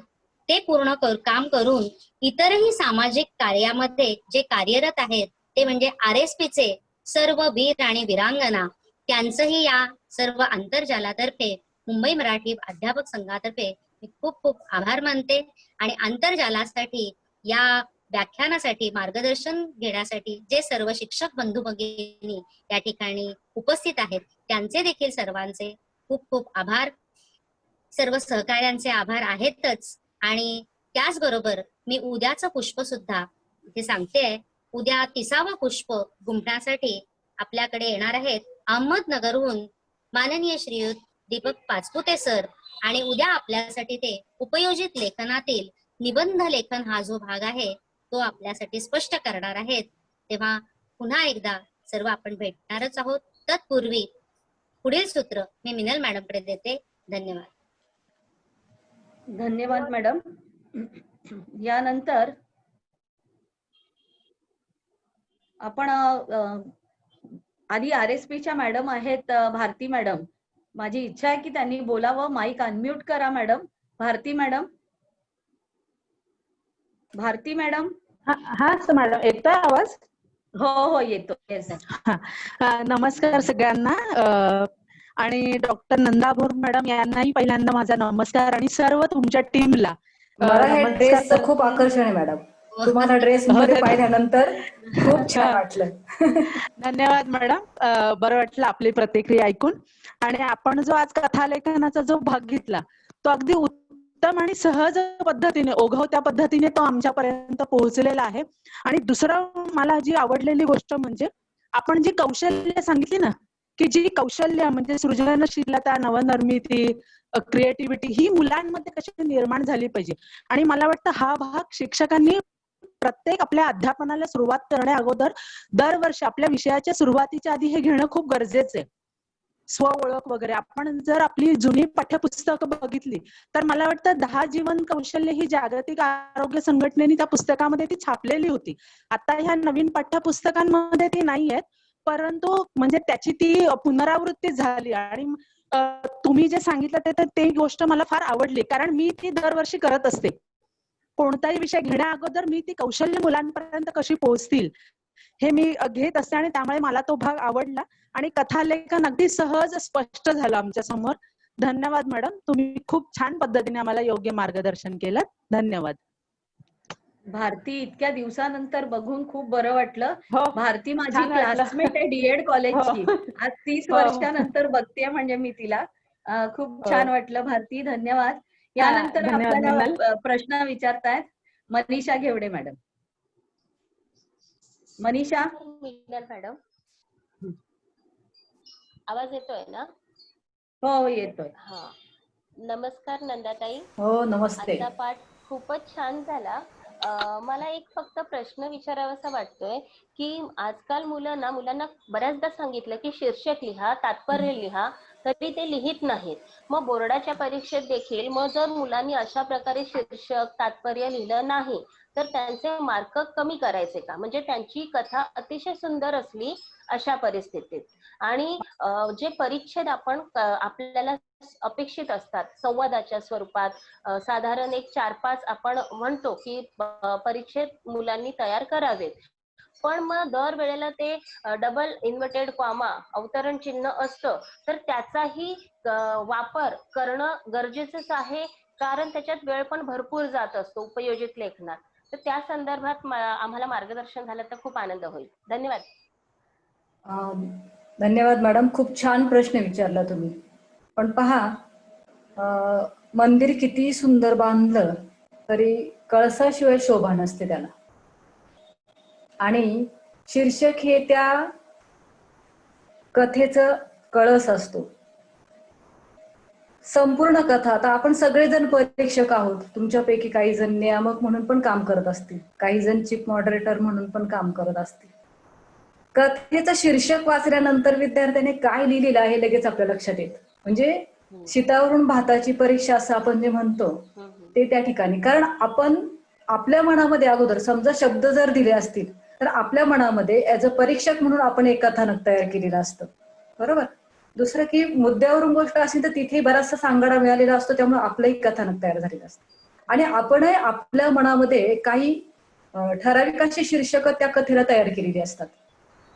ते पूर्ण काम करून इतरही सामाजिक कार्यामध्ये जे कार्यरत आहेत ते म्हणजे RSPचे सर्व वीर आणि वीरांगना, त्यांचंही या सर्व आंतरजालातर्फे मुंबई मराठी अध्यापक संघातर्फे मी खूप खूप आभार मानते. आणि आंतरजालासाठी या व्याख्यानासाठी मार्गदर्शन घेण्यासाठी जे सर्व शिक्षक बंधू भगिनी या ठिकाणी उपस्थित आहेत त्यांचे देखील सर्वांचे खूप खूप आभार. सर्व सहकार्यांचे आभार आहेतच. आणि त्याचबरोबर मी उद्याचं पुष्प सुद्धा इथे सांगते. उद्या 30वं पुष्प गुंफण्यासाठी आपल्याकडे येणार आहेत अहमदनगरहून माननीय श्रीयुत दीपक पाचपुते सर. आणि उद्या आपल्यासाठी ते उपयोजित लेखनातील निबंध लेखन हा जो भाग आहे तो आपल्यासाठी स्पष्ट करणार आहेत. तेव्हा पुन्हा एकदा सर्व आपण भेटणारच आहोत. तत्पूर्वी पुढील सूत्र मी मिनल मॅडमकडे देते. धन्यवाद. धन्यवाद मॅडम. यानंतर आपण आधी RSPच्या मॅडम आहेत भारती मॅडम. माझी इच्छा आहे की त्यांनी बोलावं. माईक अनम्यूट करा madam. Bharati madam. Bharati madam. हा मॅडम, येतोय आवाज? हो हो येतो. येस. नमस्कार सगळ्यांना. आणि डॉक्टर नंदा भोर मॅडम यांनाही पहिल्यांदा माझा नमस्कार आणि सर्व तुमच्या टीमला मला हे ड्रेसचं खूप आकर्षण आहे मॅडम. तुम्हाला ड्रेस मध्ये पाहिल्यानंतर खूप छान वाटलं. धन्यवाद मॅडम. बरं वाटलं आपली प्रतिक्रिया ऐकून. आणि आपण जो आज कथालेखनाचा जो भाग घेतला तो अगदी उत्तम आणि सहज पद्धतीने, ओघवत्या पद्धतीने तो आमच्यापर्यंत पोहोचलेला आहे. आणि दुसरं मला जी आवडलेली गोष्ट म्हणजे आपण जी कौशल्य सांगितली ना, की जी कौशल्य म्हणजे सृजनशीलता, नवनिर्मिती, क्रिएटिव्हिटी ही मुलांमध्ये कशी निर्माण झाली पाहिजे. आणि मला वाटतं हा भाग शिक्षकांनी प्रत्येक आपल्या अध्यापनाला सुरुवात करण्या अगोदर दरवर्षी आपल्या विषयाच्या सुरुवातीच्या आधी हे घेणं खूप गरजेचं आहे. स्व ओळख वगैरे. आपण जर आपली जुनी पाठ्यपुस्तकं बघितली तर मला वाटतं 10 जीवन कौशल्य ही जागतिक आरोग्य संघटनेने त्या पुस्तकामध्ये ती छापलेली होती. आता ह्या नवीन पाठ्यपुस्तकांमध्ये ती नाही आहेत, परंतु म्हणजे त्याची ती पुनरावृत्ती झाली. आणि तुम्ही जे सांगितलं ते गोष्ट मला फार आवडली, कारण मी ती दरवर्षी करत असते. कोणताही विषय घेण्या अगोदर मी ती कौशल्य मुलांपर्यंत कशी पोहोचतील हे मी घेत असते. आणि त्यामुळे मला तो भाग आवडला आणि कथालेखन अगदी सहज स्पष्ट झालं आमच्या समोर. धन्यवाद मॅडम, तुम्ही खूप छान पद्धतीने आम्हाला योग्य मार्गदर्शन केलं. धन्यवाद. भारती, इतक्या दिवसानंतर बघून खूप बरं वाटलं. हो, भारती माझी छान वाटलं. क्लासमेट आहे DED कॉलेजची. आज 30 हो. वर्षानंतर बघतेय म्हणजे मी तिला. खूप छान वाटलं भारती. धन्यवाद. यानंतर धन्यवाद आपल्याला मिनल. प्रश्न विचारतायत मनीषा घेवडे मॅडम. मनीषा. मिनल मॅडम, आवाज येतोय ना? हो येतोय. हा, नमस्कार नंदाताई. हो नमस्ते. आजचा पाठ खूपच छान झाला. मला एक फक्त प्रश्न विचारावासा वाटतोय की आजकाल मुलांना बऱ्याचदा सांगितलं की शीर्षक लिहा, तात्पर्य लिहा, तरी ते लिहित नाहीत. मग बोर्डाच्या परीक्षेत देखील मग जर मुलांनी अशा प्रकारे शीर्षक तात्पर्य लिहिलं नाही तर त्यांचे मार्क कमी करायचे का? म्हणजे त्यांची कथा अतिशय सुंदर असली अशा परिस्थितीत. आणि जे परिच्छेद आपण आपल्याला अपेक्षित असतात संवादाच्या स्वरूपात, साधारण एक 4-5 आपण म्हणतो की परीक्षेत मुलांनी तयार करावेत. पण मग दर वेळेला ते डबल इन्व्हर्टेड कॉमा अवतरण चिन्ह असतं, तर त्याचाही वापर करणं गरजेचंच आहे, कारण त्याच्यात वेळ पण भरपूर जात असतो उपयोजित लेखनात. तर त्या संदर्भात आम्हाला मार्गदर्शन झालं तर खूप आनंद होईल. धन्यवाद. धन्यवाद मॅडम, खूप छान प्रश्न विचारला तुम्ही. पण पहा, मंदिर किती सुंदर बांधलं तरी कळसाशिवाय शोभा नसते त्याला. आणि शीर्षक हे त्या कथेचं कळस असतो. संपूर्ण कथा, आता आपण सगळेजण परीक्षक आहोत, तुमच्यापैकी काही जण नियामक म्हणून पण काम करत असतील, काही जण चीफ मॉडरेटर म्हणून पण काम करत असतील. कथेचं शीर्षक वाचल्यानंतर विद्यार्थ्याने काय लिहिलेलं आहे लगेच आपल्या लक्षात येतं. म्हणजे शीतावरून भाताची परीक्षा असं आपण जे म्हणतो ते त्या ठिकाणी. कारण आपण आपल्या मनामध्ये अगोदर समजा शब्द जर दिले असतील तर आपल्या मनामध्ये ऍज अ परीक्षक म्हणून आपण एक कथानक तयार केलेलं असतं, बरोबर. दुसरं की मुद्द्यावरून गोष्ट असेल तर तिथे बराचसा सांगाडा मिळालेला असतो, त्यामुळे आपलंही कथानक तयार झालेलं असतं. आणि आपणही आपल्या मनामध्ये काही ठराविक अशी शीर्षक त्या कथेला तयार केलेली असतात.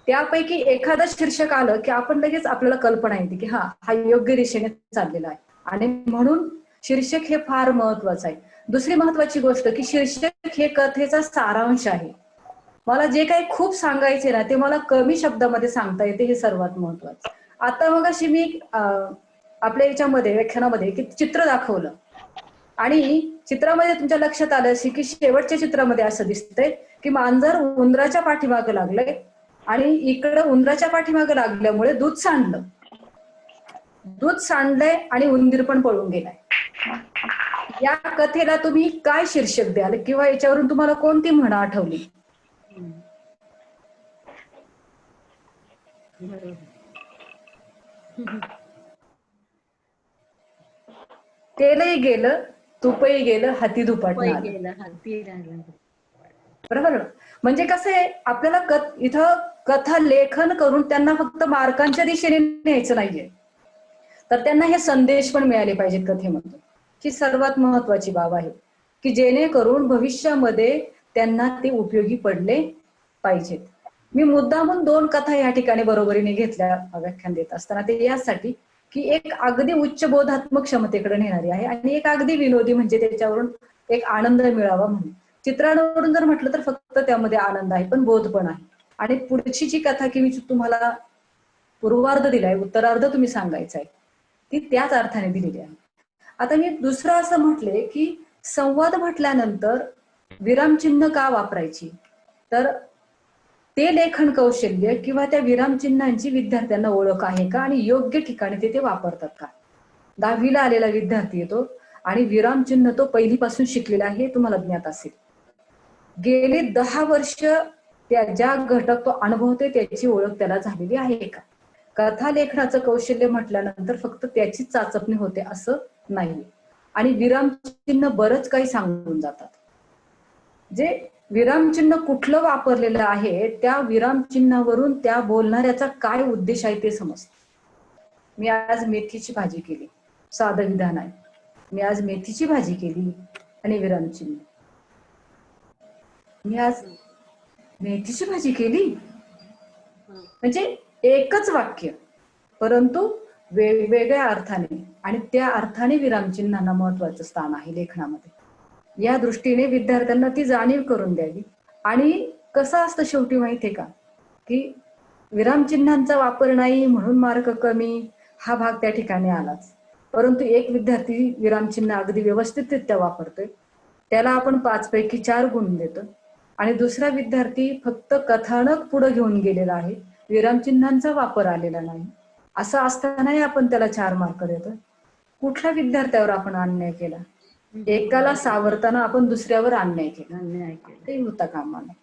त्यापैकी एखादं शीर्षक आलं की आपण लगेच आपल्याला कल्पना येते की हा योग्य दिशेने चाललेला आहे. आणि म्हणून शीर्षक हे फार महत्वाचं आहे. दुसरी महत्वाची गोष्ट की शीर्षक हे कथेचा सारांश आहे. मला जे काही खूप सांगायचे ना ते मला कमी शब्दामध्ये सांगता येते, हे सर्वात महत्वाचं. आता मग अशी मी आपल्या याच्यामध्ये व्याख्यानामध्ये की चित्र दाखवलं आणि चित्रामध्ये तुमच्या लक्षात आलं अशी की शेवटच्या चित्रामध्ये असं दिसतंय की मांजर उंदराच्या पाठीमागे लागलंय आणि इकडं उंदराच्या पाठीमागे लागल्यामुळे दूध सांडलंय आणि उंदीर पण पळून गेलाय. या कथेला तुम्ही काय शीर्षक द्याल किंवा याच्यावरून तुम्हाला कोणती म्हण आठवली? तेलही गेलं, तुपही गेलं, हाती दुपाटून आलं. बरोबर. म्हणजे कसं आहे, आपल्याला इथं कथा लेखन करून त्यांना फक्त मार्कांच्या दिशेने न्यायचं नाहीये, तर त्यांना हे संदेश पण मिळाले पाहिजेत कथेमधून. ही सर्वात महत्वाची बाब आहे की जेणेकरून भविष्यामध्ये त्यांना ते उपयोगी पडले पाहिजेत. मी मुद्दामून 2 कथा या ठिकाणी बरोबरीने घेतल्या व्याख्यान देत असताना, ते यासाठी की एक अगदी उच्च बोधात्मक क्षमतेकडे नेणारी आहे आणि एक अगदी विनोदी, म्हणजे त्याच्यावरून एक आनंद मिळावा म्हणून. चित्रांवरून जर म्हटलं तर फक्त त्यामध्ये आनंद आहे पण बोध पण आहे. आणि पुढची जी कथा की मी तुम्हाला पूर्वार्ध दिलाय, उत्तरार्ध तुम्ही सांगायचं आहे, ती त्याच अर्थाने दिलेली आहे. आता मी दुसरं असं म्हटले की संवाद म्हटल्यानंतर विरामचिन्ह का वापरायची, तर ते लेखन कौशल्य किंवा त्या विरामचिन्हांची विद्यार्थ्यांना ओळख आहे का आणि योग्य ठिकाणी ते वापरतात का. 10वीला आलेला विद्यार्थी येतो आणि विरामचिन्ह तो पहिलीपासून शिकलेला आहे, हे तुम्हाला ज्ञात असेल. गेली 10 वर्ष त्या ज्या घटक तो अनुभवते त्याची ओळख त्याला झालेली आहे का. कथा लेखनाचं कौशल्य म्हटल्यानंतर फक्त त्याचीच चाचपणी होते असं नाही. आणि विरामचिन्ह बरंच काही सांगून जातात. जे विरामचिन्ह कुठलं वापरलेलं आहे त्या विरामचिन्हावरून त्या बोलणाऱ्याचा काय उद्देश आहे ते समजतं. मी आज मेथीची भाजी केली, साधं विधान आहे. मी आज मेथीची भाजी केली आणि विरामचिन्ह. मी आज मेथीची भाजी केली, म्हणजे एकच वाक्य परंतु वेगवेगळ्या अर्थाने, आणि त्या अर्थाने विरामचिन्हांना महत्वाचं स्थान आहे लेखनामध्ये. या दृष्टीने विद्यार्थ्यांना ती जाणीव करून द्यावी. आणि कसं असतं शेवटी माहितीये का की विरामचिन्हांचा वापर नाही म्हणून मार्क कमी, हा भाग त्या ठिकाणी आलाच. परंतु एक विद्यार्थी विरामचिन्ह अगदी व्यवस्थितरित्या वापरतोय, त्याला आपण 5 पैकी 4 गुण देतो. आणि दुसरा विद्यार्थी फक्त कथानक पुढे घेऊन गेलेला आहे, विरामचिन्हांचा वापर आलेला नाही, असं असतानाही आपण त्याला 4 मार्क देतो. कुठल्या विद्यार्थ्यावर आपण अन्याय केला. एकाला सावरताना आपण दुसऱ्यावर अन्याय केला, अन्याय केला. ते होता कामा नये.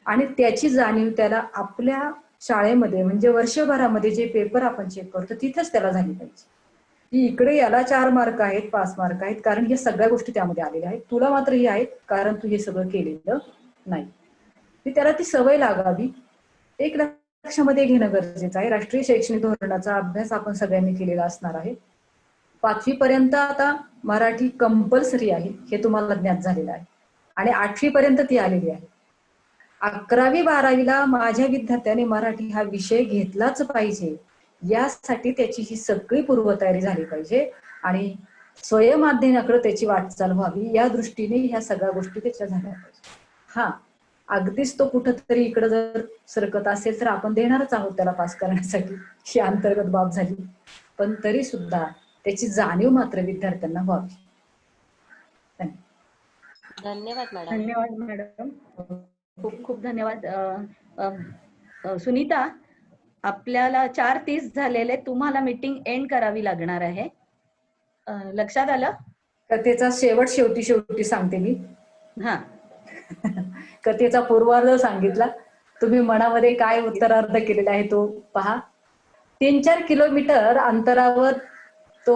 आणि त्याची जाणीव त्याला आपल्या शाळेमध्ये म्हणजे वर्षभरामध्ये जे पेपर आपण चेक करतो तिथेच त्याला झाली पाहिजे, की इकडे याला 4 मार्क आहेत, 5 मार्क आहेत, कारण हे सगळ्या गोष्टी त्यामध्ये आलेल्या आहेत, तुला मात्र हे आहेत कारण तू हे सगळं केलेलं नाही. ती त्याला ती सवय लागावी. एक लक्षामध्ये घेणं गरजेचं आहे. राष्ट्रीय शैक्षणिक धोरणाचा अभ्यास आपण सगळ्यांनी केलेला असणार आहे. 5वी पर्यंत आता मराठी कंपल्सरी आहे हे तुम्हाला ज्ञात झालेलं आहे आणि 8वी पर्यंत ती आलेली आहे. 11वी 12वीला माझ्या विद्यार्थ्याने मराठी हा विषय घेतलाच पाहिजे, यासाठी त्याची ही सगळी पूर्वतयारी झाली पाहिजे आणि स्वयंअध्ययनाकडे त्याची वाटचाल व्हावी या दृष्टीने ह्या सगळ्या गोष्टी त्याच्या झाल्या पाहिजे. हा, अगदीच तो कुठंतरी इकडं जर सरकत असेल तर आपण देणारच आहोत त्याला पास करण्यासाठी, ही अंतर्गत बाब झाली. पण तरी सुद्धा त्याची जाणीव मात्र विद्यार्थ्यांना व्हावी. धन्यवाद मॅडम. धन्यवाद मॅडम, खूप खूप धन्यवाद. सुनीता, आपल्याला 4:30 झालेले, तुम्हाला मीटिंग एंड करावी लागणार आहे. लक्षात आलं? कथेचा शेवटी सांगते मी. हा, कथेचा पूर्वार्ध सांगितला, तुम्ही मनामध्ये काय उत्तरार्ध केलेला आहे तो पहा. 3-4 किलोमीटर अंतरावर तो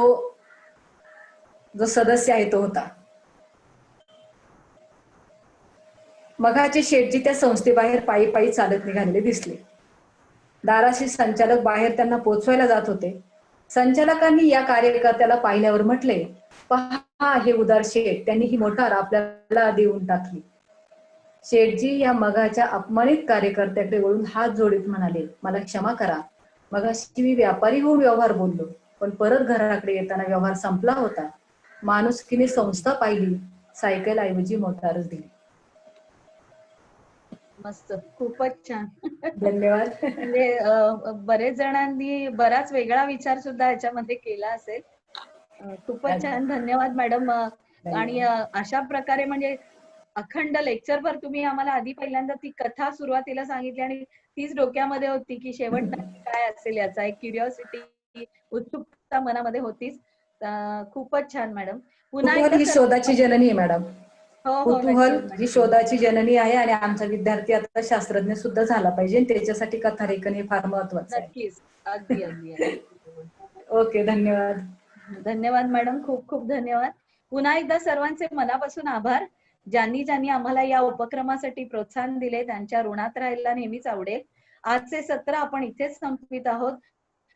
जो सदस्य आहे तो होता. मघाचे शेठजी त्या संस्थेबाहेर पायी पायी चालत निघालेले दिसले. दाराशी संचालक बाहेर त्यांना पोचवायला जात होते. संचालकांनी या कार्यकर्त्याला पाहिल्यावर म्हटले, पहा हे उदार शेठ, त्यांनी ही मोटार आपल्याला देऊन टाकली. शेठजी या मघाच्या अपमानित कार्यकर्त्याकडे वळून हात जोडीत म्हणाले, मला क्षमा करा, मगाशी मी व्यापारी होऊन व्यवहार बोललो, पण परत घराकडे येताना व्यवहार संपला होता. माणुसकीने संस्था पाहिली, सायकल ऐवजी मोटारच दिली. मस्त, खूपच छान. धन्यवाद. म्हणजे बरेच जणांनी बराच वेगळा विचार सुद्धा याच्यामध्ये केला असेल. खूपच छान, धन्यवाद मॅडम. आणि अशा प्रकारे म्हणजे अखंड लेक्चरभर तुम्ही आम्हाला आधी पहिल्यांदा ती कथा सुरुवातीला सांगितली आणि तीच डोक्यामध्ये होती की शेवट नक्की काय असेल याचा एक क्युरिओसिटी, उत्सुकता मनामध्ये होतीच. खूपच छान मॅडम. पुन्हा कुतूहल एकदा ही शोधाची जननी आहे मॅडम. हो हो, कुतूहल नक्कीच, ही नक्कीच. शोधाची जननी आहे आणि आमचा विद्यार्थी आता शास्त्रज्ञ सुद्धा झाला पाहिजे. त्याच्यासाठी कथालेखन हे फार महत्वाचं आहे. नक्कीच, अगदी अगदी अगदी. ओके, धन्यवाद. धन्यवाद मॅडम, खूप खूप धन्यवाद. पुन्हा एकदा सर्वांचे मनापासून आभार. ज्यांनी ज्यांनी आम्हाला या उपक्रमासाठी प्रोत्साहन दिले त्यांच्या ऋणात राहायला नेहमीच आवडेल. आजचे सत्र आपण इथेच संपवित आहोत.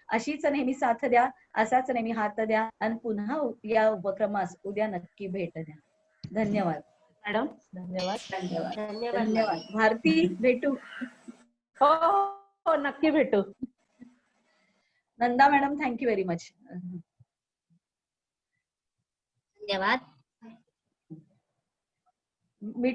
अशीच नेहमी साथ द्या, असाच नेहमी हात द्या आणि पुन्हा या उपक्रमास उद्या नक्की भेट द्या. धन्यवाद मॅडम, धन्यवाद. धन्यवाद. धन्यवाद मॅडम. धन्यवाद भारती, भेटू. हो हो, नक्की भेटू. Nanda madam, thank you very much. धन्यवाद. मी